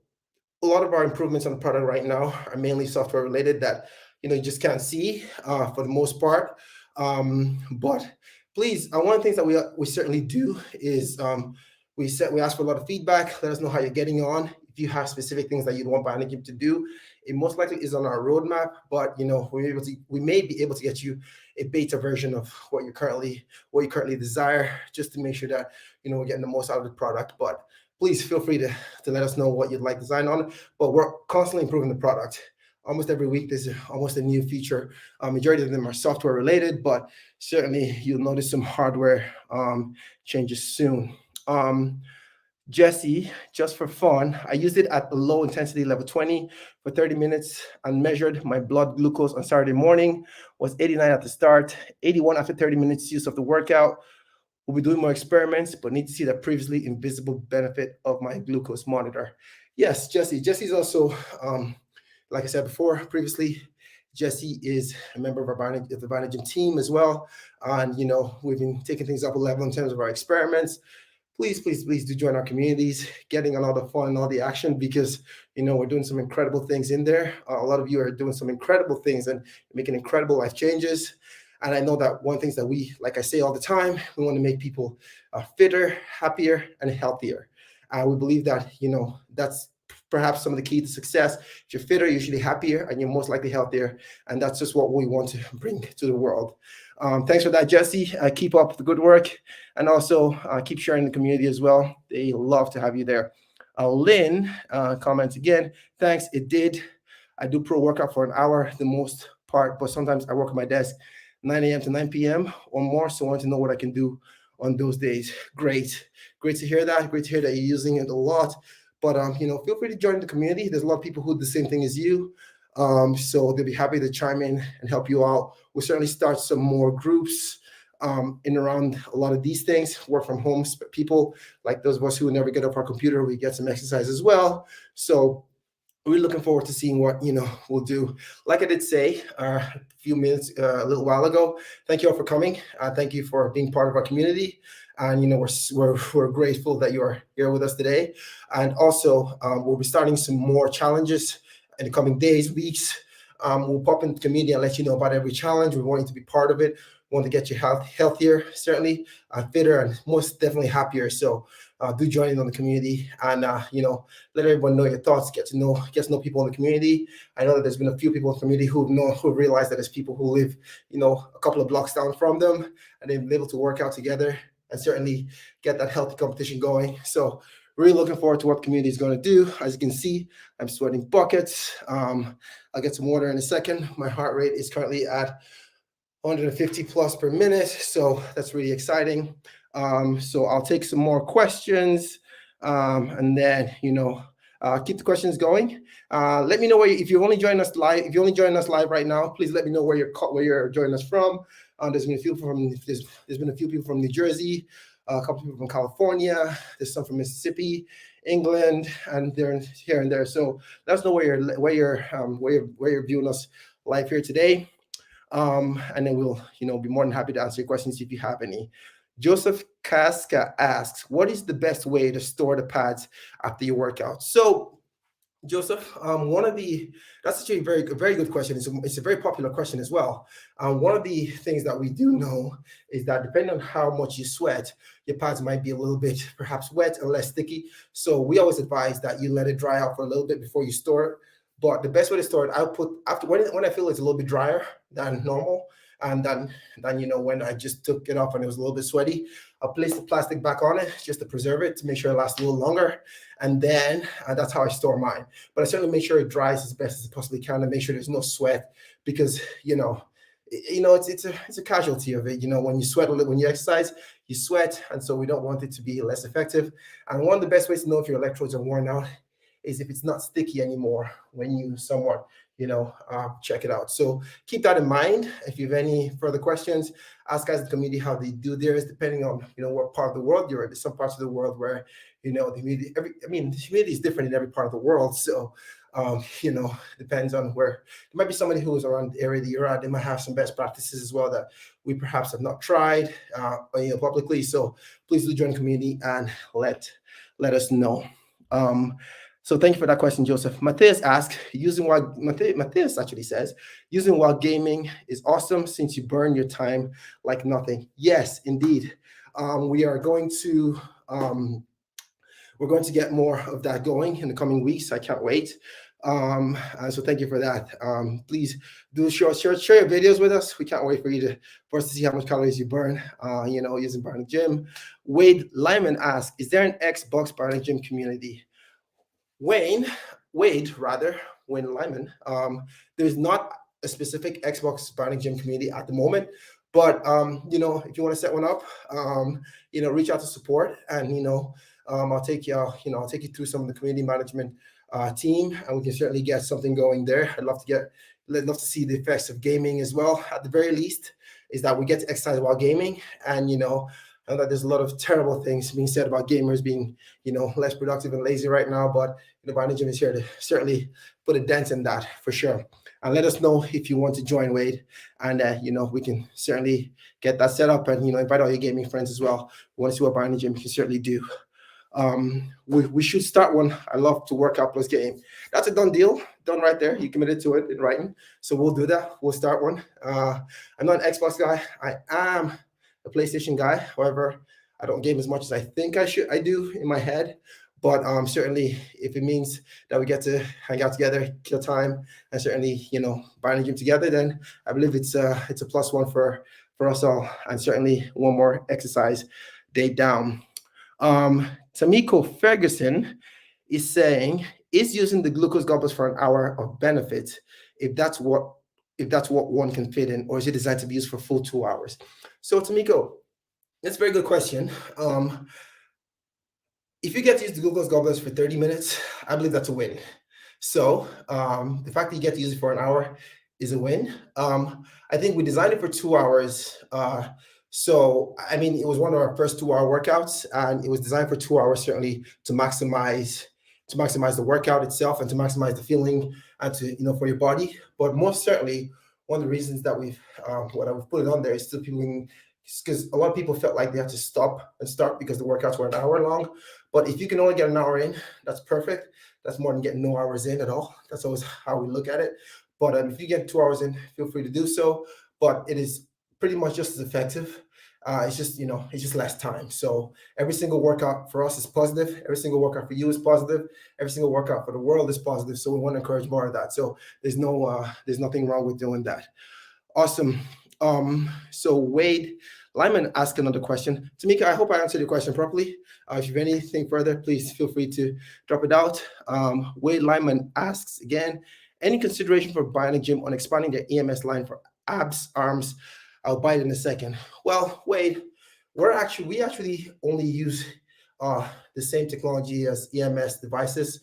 a lot of our improvements on the product right now are mainly software related that you just can't see for the most part. But please, one of the things that we certainly do is we ask for a lot of feedback. Let us know how you're getting on. If you have specific things that you want BionicGym to do, it most likely is on our roadmap. But we may be able to get you a beta version of what you currently desire, just to make sure that we're getting the most out of the product. But please feel free to let us know what you'd like design on. But we're constantly improving the product. Almost every week, there's almost a new feature. Majority of them are software related, but certainly you'll notice some hardware changes soon. Jesse, just for fun, I used it at the low intensity level 20 for 30 minutes and measured my blood glucose on Saturday morning. Was 89 at the start, 81 after 30 minutes use of the workout. We'll be doing more experiments, but need to see the previously invisible benefit of my glucose monitor. Yes, Jesse. Jesse's also, like I said before, previously, Jesse is a member of the BionicGym team as well. And, we've been taking things up a level in terms of our experiments. Please do join our communities, getting on all the fun and all the action, because we're doing some incredible things in there. A lot of you are doing some incredible things and making incredible life changes. And I know that one of the things that we, like I say all the time, we want to make people fitter, happier, and healthier. We believe that that's perhaps some of the key to success. If you're fitter, you're usually happier, and you're most likely healthier. And that's just what we want to bring to the world. Thanks for that, Jesse. Keep up the good work, and also keep sharing the community as well. They love to have you there. Lynn comments again. Thanks. It did. I do pro workout for an hour, the most part, but sometimes I work at my desk 9 a.m. to 9 p.m. or more. So I want to know what I can do on those days. Great to hear that. Great to hear that you're using it a lot. But feel free to join the community. There's a lot of people who do the same thing as you. So they'll be happy to chime in and help you out. We'll certainly start some more groups in around a lot of these things. Work from home people, like those of us who never get off our computer, we get some exercise as well. So we're looking forward to seeing what we'll do. Like I did say a few minutes, a little while ago, thank you all for coming. Thank you for being part of our community, and we're grateful that you're here with us today. And also, we'll be starting some more challenges in the coming days, weeks. We'll pop in the community and let you know about every challenge. We want you to be part of it. We want to get you healthier, certainly, fitter, and most definitely happier. So do join in on the community, and let everyone know your thoughts. Get to know people in the community. I know that there's been a few people in the community who realize that there's people who live a couple of blocks down from them, and they've been able to work out together and certainly get that healthy competition going. So really looking forward to what the community is going to do. As you can see, I'm sweating buckets. I'll get some water in a second. My heart rate is currently at 150 plus per minute, so that's really exciting. So I'll take some more questions, and then keep the questions going. Let me know if you're only joining us live. If you're only joining us live right now, please let me know where you're joining us from. There's been a few people from New Jersey, a couple people from California. There's some from Mississippi, England, and they're here and there. So let us know where you're viewing us live here today. And then we'll be more than happy to answer your questions if you have any. Joseph Casca asks, what is the best way to store the pads after your workout? So Joseph, that's actually a very good question. It's a very popular question as well. One of the things that we do know is that depending on how much you sweat, your pads might be a little bit perhaps wet and less sticky. So we always advise that you let it dry out for a little bit before you store it. But the best way to store it, I'll put after when I feel it's a little bit drier than normal, And then when I just took it off and it was a little bit sweaty, I placed the plastic back on it just to preserve it, to make sure it lasts a little longer. And then that's how I store mine. But I certainly make sure it dries as best as it possibly can, and make sure there's no sweat, because it's a casualty of it. When you sweat a little, when you exercise, you sweat, and so we don't want it to be less effective. And one of the best ways to know if your electrodes are worn out is if it's not sticky anymore when you somewhat check it out. So keep that in mind. If you have any further questions, ask guys in the community how they do theirs, depending on what part of the world you're in. There's some parts of the world where the humidity, the humidity is different in every part of the world. So depends on where. There might be somebody who is around the area that you're at. They might have some best practices as well that we perhaps have not tried publicly. So please do join the community and let us know. So thank you for that question, Joseph. Matthias asks, Matthias actually says, using while gaming is awesome since you burn your time like nothing. Yes, indeed. We're going to get more of that going in the coming weeks. I can't wait. And so thank you for that. Please do share your videos with us. We can't wait for us to see how much calories you burn, using BionicGym. Wade Lyman asks, is there an Xbox BionicGym community? Wayne Lyman, there's not a specific Xbox BionicGym community at the moment, but if you want to set one up, reach out to support, and I'll take you through some of the community management team, and we can certainly get something going there. I'd love to see the effects of gaming as well. At the very least, is that we get to exercise while gaming, and I know that there's a lot of terrible things being said about gamers being, less productive and lazy right now, but BionicGym is here to certainly put a dent in that for sure. And let us know if you want to join, Wade, and we can certainly get that set up, and invite all your gaming friends as well. We want to see what BionicGym can certainly do. We should start one. I love to work out plus game. That's a done deal, done right there. You committed to it in writing, so we'll do that. We'll start one. I'm not an Xbox guy. I am a PlayStation guy. However, I don't game as much as I think I do in my head. But certainly, if it means that we get to hang out together, kill time, and certainly, BionicGym together, then I believe it's a plus one for us all, and certainly one more exercise day down. Tamiko Ferguson is saying, is using the glucose gobblers for an hour of benefit if that's what one can fit in, or is it designed to be used for full 2 hours? So Tamiko, that's a very good question. If you get to use the glucose gobblers for 30 minutes, I believe that's a win. So the fact that you get to use it for an hour is a win. I think we designed it for 2 hours. So, it was one of our first 2 hour workouts, and it was designed for 2 hours, certainly to maximize the workout itself and to maximize the feeling and to, for your body. But most certainly, one of the reasons that we've put it on there is so people, because a lot of people felt like they had to stop and start because the workouts were an hour long. But if you can only get an hour in, that's perfect. That's more than getting no hours in at all. That's always how we look at it. But if you get 2 hours in, feel free to do so. But it is pretty much just as effective. It's just less time. So every single workout for us is positive. Every single workout for you is positive. Every single workout for the world is positive. So we want to encourage more of that. So there's nothing wrong with doing that. Awesome. So Wade Lyman asked another question. Tamika, I hope I answered your question properly. If you have anything further, please feel free to drop it out. Wade Lyman asks again, any consideration for BionicGym on expanding their EMS line for abs, arms? I'll buy it in a second. Well, Wade, we actually only use the same technology as EMS devices.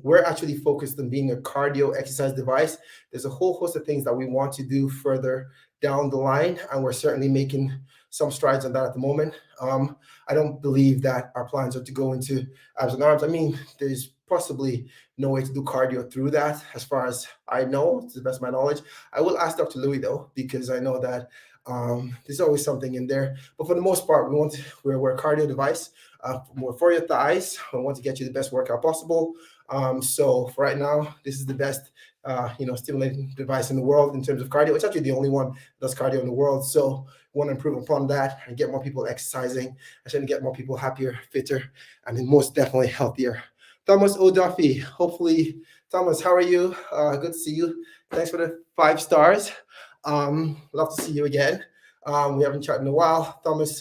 We're actually focused on being a cardio exercise device. There's a whole host of things that we want to do further down the line, and we're certainly making some strides on that at the moment. I don't believe that our plans are to go into abs and arms. There's possibly no way to do cardio through that, as far as I know, to the best of my knowledge. I will ask Dr. Louis though, because I know that there's always something in there. But for the most part, we're a cardio device. More for your thighs. I want to get you the best workout possible. So for right now, this is the best stimulating device in the world in terms of cardio. It's actually the only one that does cardio in the world. So we want to improve upon that and get more people exercising, and certainly get more people happier, fitter, and then most definitely healthier. Thomas O'Duffy, hopefully, Thomas, how are you? Good to see you. Thanks for the 5 stars. Love to see you again. We haven't chatted in a while. Thomas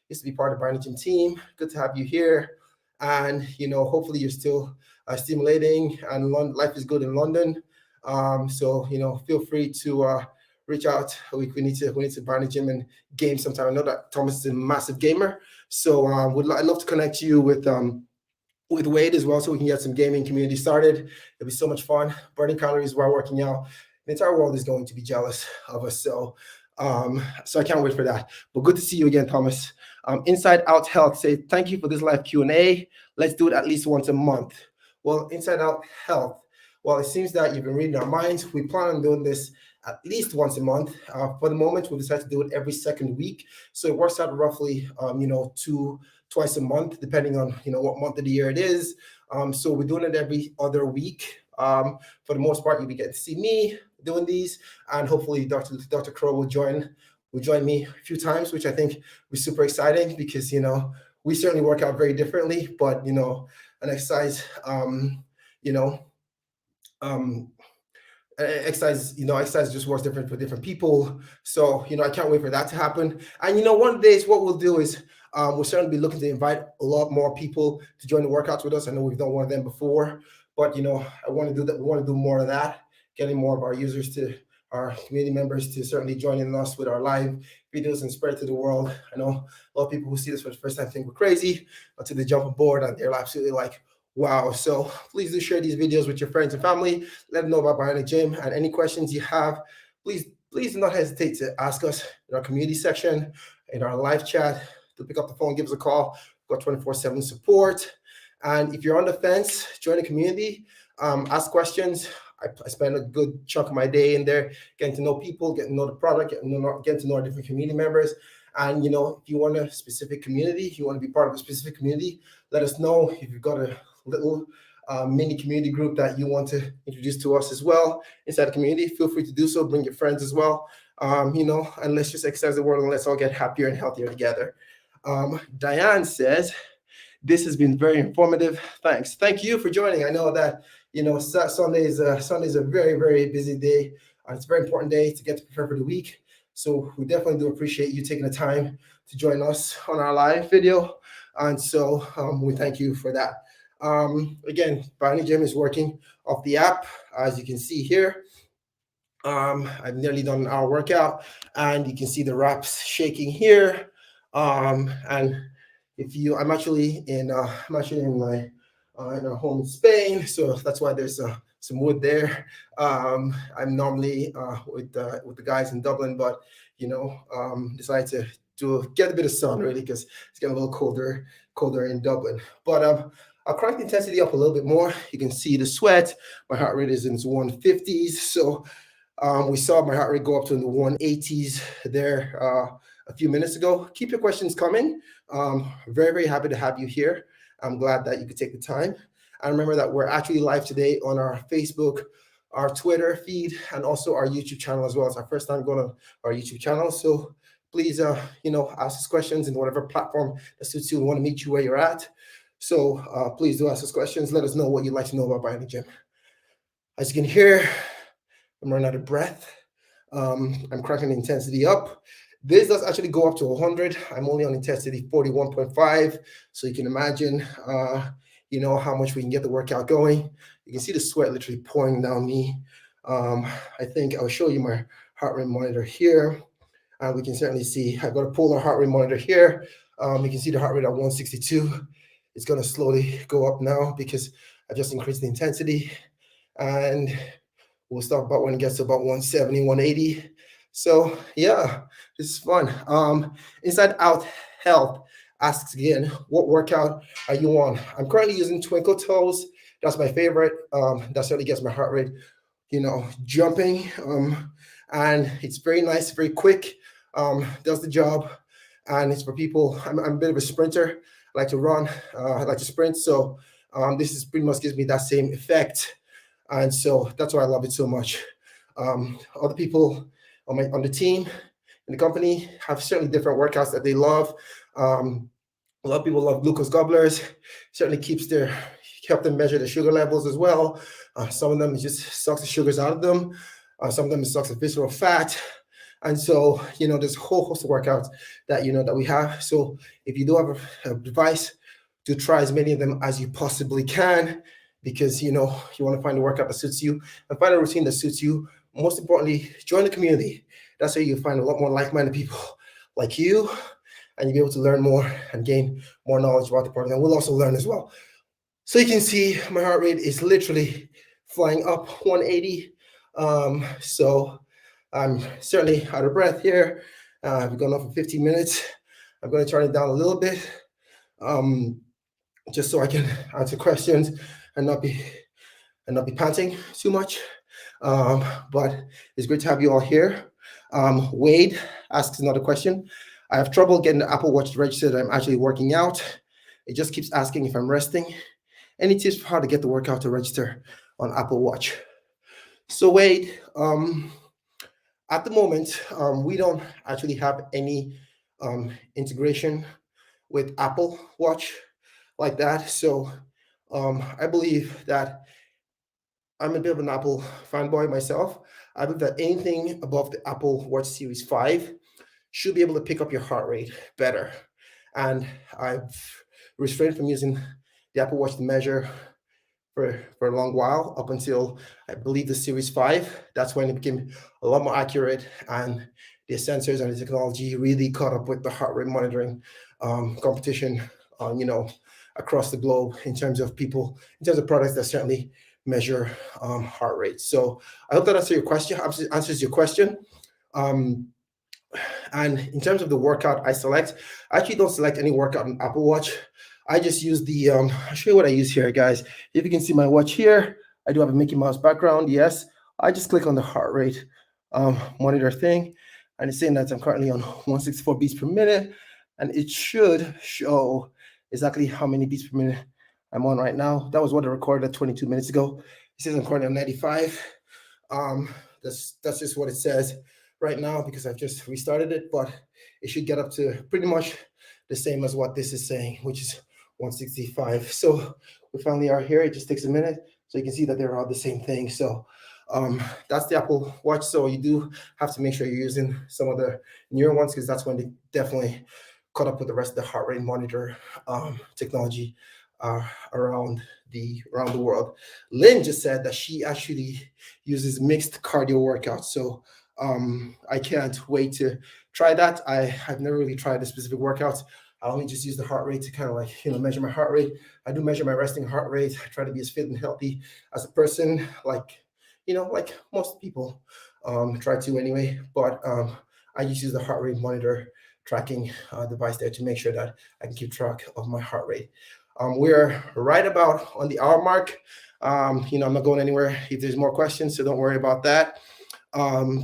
used to be part of the BionicGym team. Good to have you here. And hopefully you're still stimulating, and life is good in London. So feel free to reach out. We need to BionicGym and game sometime. I know that Thomas is a massive gamer, so I'd love to connect you with Wade as well, so we can get some gaming community started. It'll be so much fun. Burning calories while working out. The entire world is going to be jealous of us. So I can't wait for that. But good to see you again, Thomas. Inside Out Health say thank you for this live Q&A. Let's do it at least once a month. Well, Inside Out Health. Well, it seems that you've been reading our minds. We plan on doing this at least once a month. For the moment, we've decided to do it every second week. So it works out roughly, twice a month, depending on what month of the year it is. So we're doing it every other week. For the most part, you'll be getting to see me doing these, and hopefully Dr. Crow will join me a few times, which I think was super exciting because we certainly work out very differently, but an exercise exercise just works different for different people. So I can't wait for that to happen. And one of the days what we'll do is we'll certainly be looking to invite a lot more people to join the workouts with us. I know we've done one of them before, but I want to do that. We want to do more of that, getting more of our users, to our community members, to certainly join in us with our live videos and spread to the world. I know a lot of people who see this for the first time think we're crazy until they jump aboard and they're absolutely like, wow. So please do share these videos with your friends and family. Let them know about BionicGym, and any questions you have, please do not hesitate to ask us in our community section, in our live chat. To pick up the phone, give us a call. We've got 24/7 support. And if you're on the fence, join the community, ask questions. I spend a good chunk of my day in there getting to know people, getting to know the product, getting to know our different community members. And if you want a specific community, if you want to be part of a specific community, let us know. If you've got a little mini community group that you want to introduce to us as well inside the community, feel free to do so. Bring your friends as well. And let's just exercise the world, and let's all get happier and healthier together. Diane says, this has been very informative. Thanks. Thank you for joining. I know that Sunday is a very, very busy day. It's a very important day to get to prepare for the week. So we definitely do appreciate you taking the time to join us on our live video. And so we thank you for that. Again, BionicGym is working off the app, as you can see here. I've nearly done an hour workout, and you can see the reps shaking here. And I'm actually in my in our home in Spain, so that's why there's some wood there. I'm normally with the guys in Dublin, but decided to get a bit of sun, really, because it's getting a little colder in Dublin. But I'll crank the intensity up a little bit more. You can see the sweat. My heart rate is in the 150s. So we saw my heart rate go up to the 180s there a few minutes ago. Keep your questions coming. Very, very happy to have you here. I'm glad that you could take the time. And remember that we're actually live today on our Facebook, our Twitter feed, and also our YouTube channel as well. It's our first time going on our YouTube channel. So please, ask us questions in whatever platform that suits you. We want to meet you where you're at. So please do ask us questions. Let us know what you'd like to know about BionicGym. As you can hear, I'm running out of breath. I'm cranking the intensity up. This does actually go up to 100. I'm only on intensity 41.5. So you can imagine, how much we can get the workout going. You can see the sweat literally pouring down me. I think I'll show you my heart rate monitor here. And we can certainly see, I've got a polar heart rate monitor here. You can see the heart rate at 162. It's going to slowly go up now because I just increased the intensity. And we'll stop about when it gets to about 170, 180. So yeah, this is fun. Inside Out Health asks again, what workout are you on? I'm currently using Twinkle Toes. That's my favorite. That certainly gets my heart rate, jumping. And it's very nice, very quick. Does the job. And it's for people. I'm a bit of a sprinter. I like to run. I like to sprint. So this is pretty much gives me that same effect. And so that's why I love it so much. Other people on the team, in the company, have certainly different workouts that they love. A lot of people love glucose gobblers. Certainly help them measure the sugar levels as well. Some of them, it just sucks the sugars out of them. Some of them is loss of visceral fat. And so, there's a whole host of workouts that, that we have. So if you do have a device, to try as many of them as you possibly can, because, you want to find a workout that suits you and find a routine that suits you. Most importantly, join the community. That's where you find a lot more like-minded people like you, and you'll be able to learn more and gain more knowledge about the product. And we'll also learn as well. So you can see my heart rate is literally flying up 180. So I'm certainly out of breath here. We've gone on for 15 minutes. I'm going to turn it down a little bit, just so I can answer questions and not be panting too much. But it's great to have you all here. Wade asks another question. I have trouble getting the Apple Watch to register that I'm actually working out. It just keeps asking if I'm resting. Any tips for how to get the workout to register on Apple Watch? So Wade, at the moment, we don't actually have any integration with Apple Watch like that. So I believe that I'm a bit of an Apple fanboy myself. I believe that anything above the Apple Watch Series 5 should be able to pick up your heart rate better. And I've refrained from using the Apple Watch to measure for a long while, up until I believe the Series 5. That's when it became a lot more accurate, and the sensors and the technology really caught up with the heart rate monitoring competition, across the globe in terms of products that certainly measure heart rate. So I hope that answers your question. And in terms of the workout I select, I actually don't select any workout on Apple Watch. I just use the, I'll show you what I use here, guys. If you can see my watch here, I do have a Mickey Mouse background, yes. I just click on the heart rate monitor thing, and it's saying that I'm currently on 164 beats per minute, and it should show exactly how many beats per minute I'm on right now. That was what I recorded 22 minutes ago. It says I'm currently on 95. That's just what it says right now, because I've just restarted it, but it should get up to pretty much the same as what this is saying, which is 165. So we finally are here. It just takes a minute, so you can see that they're all the same thing. So that's the Apple Watch. So you do have to make sure you're using some of the newer ones, because that's when they definitely caught up with the rest of the heart rate monitor technology around the world. Lynn just said that she actually uses mixed cardio workouts. So I can't wait to try that. I've never really tried the specific workouts. I only just use the heart rate to kind of measure my heart rate. I do measure my resting heart rate. I try to be as fit and healthy as a person, like most people try to anyway. But I just use the heart rate monitor tracking device there to make sure that I can keep track of my heart rate. We're right about on the hour mark. I'm not going anywhere if there's more questions, so don't worry about that.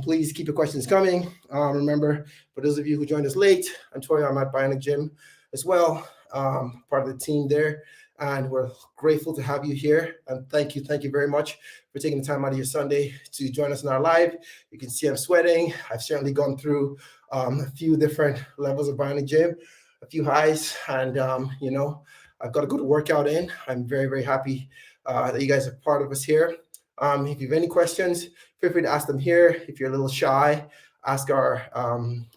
Please keep your questions coming. Remember, for those of you who joined us late, I'm Toya. I'm at BionicGym as well, part of the team there, and we're grateful to have you here. And thank you very much for taking the time out of your Sunday to join us in our live. You can see I'm sweating. I've certainly gone through a few different levels of BionicGym, a few highs, and I've got a good workout in. I'm very, very happy that you guys are part of us here. If you have any questions, feel free to ask them here. If you're a little shy, ask our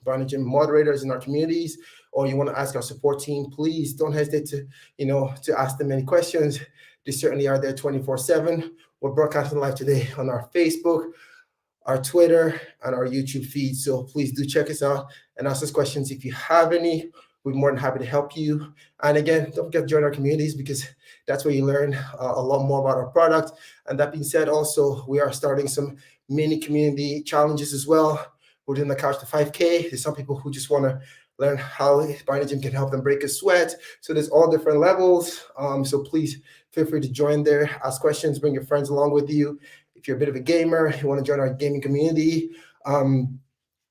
BionicGym moderators in our communities, or you want to ask our support team, please don't hesitate to ask them any questions. They certainly are there 24/7. We're broadcasting live today on our Facebook, our Twitter, and our YouTube feed. So please do check us out and ask us questions if you have any. We're more than happy to help you. And again, don't forget to join our communities, because that's where you learn a lot more about our product. And that being said, also, we are starting some mini community challenges as well. We're doing the Couch to 5K. There's some people who just want to learn how BionicGym can help them break a sweat. So there's all different levels. So please feel free to join there, ask questions, bring your friends along with you. If you're a bit of a gamer, you want to join our gaming community, I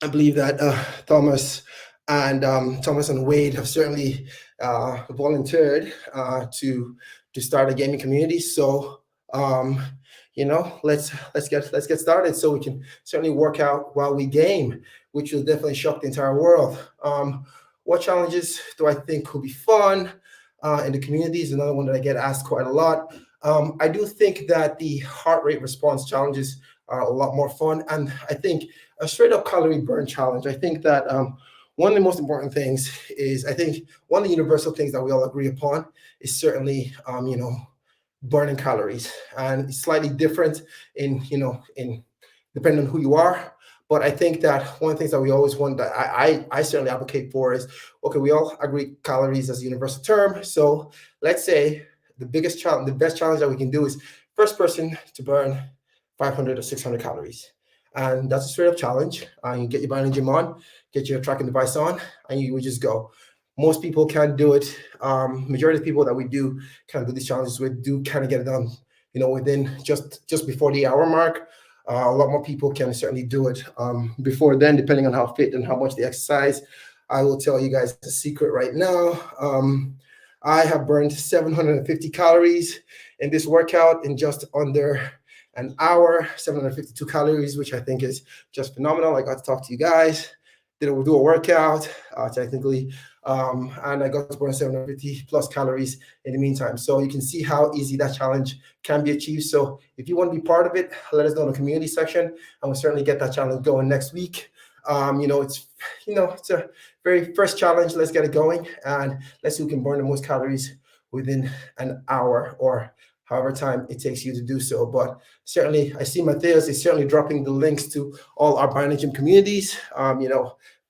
believe that Thomas and Wade have certainly volunteered to start a gaming community. So let's get started, so we can certainly work out while we game, which will definitely shock the entire world. What challenges do I think will be fun in the community is another one that I get asked quite a lot. I do think that the heart rate response challenges are a lot more fun. And I think a straight up calorie burn challenge, I think that one of the most important things is, I think one of the universal things that we all agree upon is certainly, burning calories. And it's slightly different in depending on who you are. But I think that one of the things that we always want, that I certainly advocate for, is, okay, we all agree calories as a universal term. So let's say the biggest challenge, the best challenge that we can do is first person to burn 500 or 600 calories. And that's a straight up challenge. You get your BionicGym on, get your tracking device on, and you would just go. Most people can't do it. Majority of people that we do kind of do these challenges with do kind of get it done, within just before the hour mark. A lot more people can certainly do it before then, depending on how fit and how much they exercise. I will tell you guys a secret right now. I have burned 750 calories in this workout in just under an hour, 752 calories, which I think is just phenomenal. I got to talk to you guys, do a workout technically, and I got to burn 750 plus calories in the meantime. So you can see how easy that challenge can be achieved. So if you want to be part of it, let us know in the community section, and we'll certainly get that challenge going next week. It's a very first challenge. Let's get it going, and let's see who can burn the most calories within an hour, or however time it takes you to do so. But certainly, I see Matthias is certainly dropping the links to all our BionicGym communities.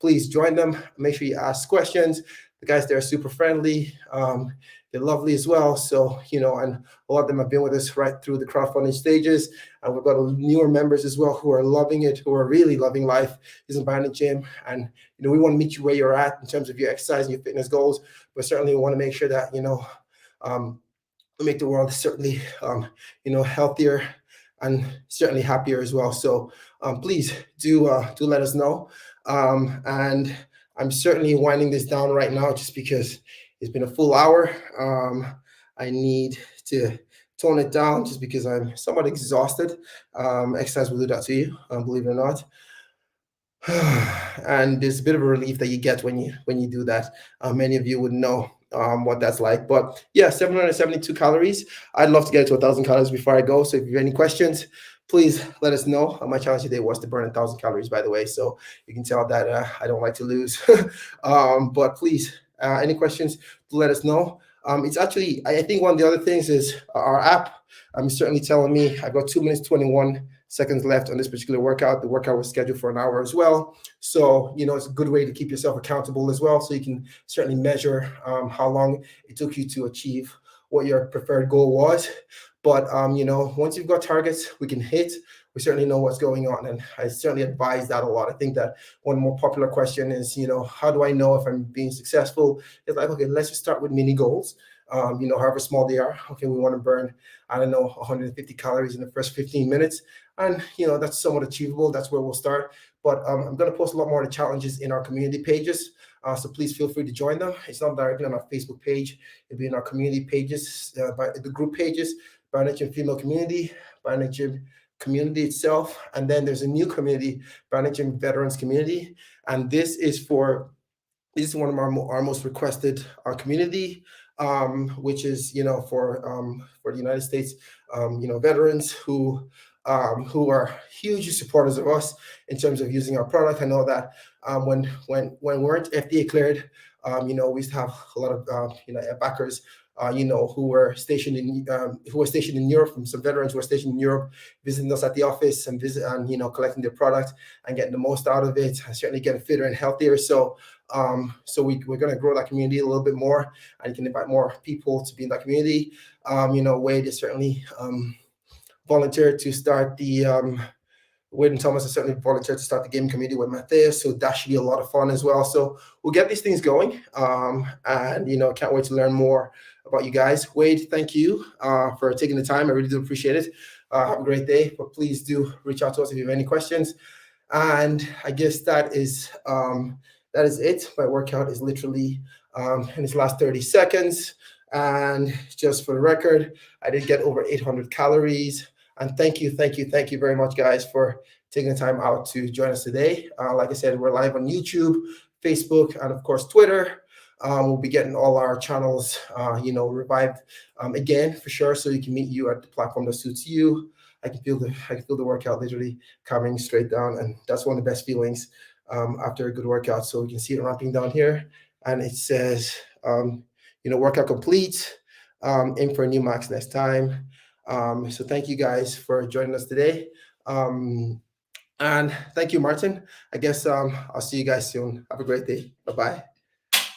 Please join them. Make sure you ask questions. The guys there are super friendly. They're lovely as well. So, and a lot of them have been with us right through the crowdfunding stages. And we've got newer members as well who are loving it, who are really loving life using BionicGym. And, we want to meet you where you're at in terms of your exercise and your fitness goals. But certainly we want to make sure that, we make the world certainly, healthier and certainly happier as well. So please do let us know. And I'm certainly winding this down right now just because it's been a full hour. I need to tone it down just because I'm somewhat exhausted. Exercise will do that to you, believe it or not. And there's a bit of a relief that you get when you do that. Many of you would know what that's like. But yeah, 772 calories. I'd love to get to 1,000 calories before I go. So if you have any questions, please let us know. My challenge today was to burn 1,000 calories, by the way. So you can tell that I don't like to lose. But please, any questions, let us know. It's actually, I think one of the other things is our app. I'm certainly telling me I've got 2 minutes, 21 seconds left on this particular workout. The workout was scheduled for an hour as well. So, it's a good way to keep yourself accountable as well. So you can certainly measure how long it took you to achieve what your preferred goal was. But, once you've got targets we can hit, we certainly know what's going on. And I certainly advise that a lot. I think that one more popular question is, how do I know if I'm being successful? It's like, okay, let's just start with mini goals. However small they are. Okay, we want to burn, 150 calories in the first 15 minutes. And, that's somewhat achievable. That's where we'll start. But I'm going to post a lot more of the challenges in our community pages. So please feel free to join them. It's not directly on our Facebook page. It'll be in our community pages, by the group pages, BionicGym Female Community, BionicGym Community itself. And then there's a new community, BionicGym Veterans Community. And this is one of our most requested community, which is for the United States veterans who are huge supporters of us in terms of using our product. I know that when we weren't FDA cleared, we used to have a lot of backers who were stationed in Europe, from some veterans who were stationed in Europe, visiting us at the office and collecting their product and getting the most out of it, and certainly getting fitter and healthier. So we're going to grow that community a little bit more, and you can invite more people to be in that community. Wade is certainly volunteered to start the Wade and Thomas has certainly volunteered to start the game community with Matthias, so that should be a lot of fun as well. So we'll get these things going, and can't wait to learn more about you guys. Wade, thank you for taking the time. I really do appreciate it. Have a great day, but please do reach out to us if you have any questions. And I guess that is it. My workout is literally in its last 30 seconds. And just for the record, I did get over 800 calories. And thank you very much, guys, for taking the time out to join us today. Like I said, we're live on YouTube, Facebook, and of course, Twitter. We'll be getting all our channels, revived again for sure, so you can meet you at the platform that suits you. I can feel the workout literally coming straight down, and that's one of the best feelings after a good workout. So you can see it ramping down here, and it says, workout complete. Aim for a new max next time. So thank you guys for joining us today. And thank you, Martin. I guess I'll see you guys soon. Have a great day. Bye bye.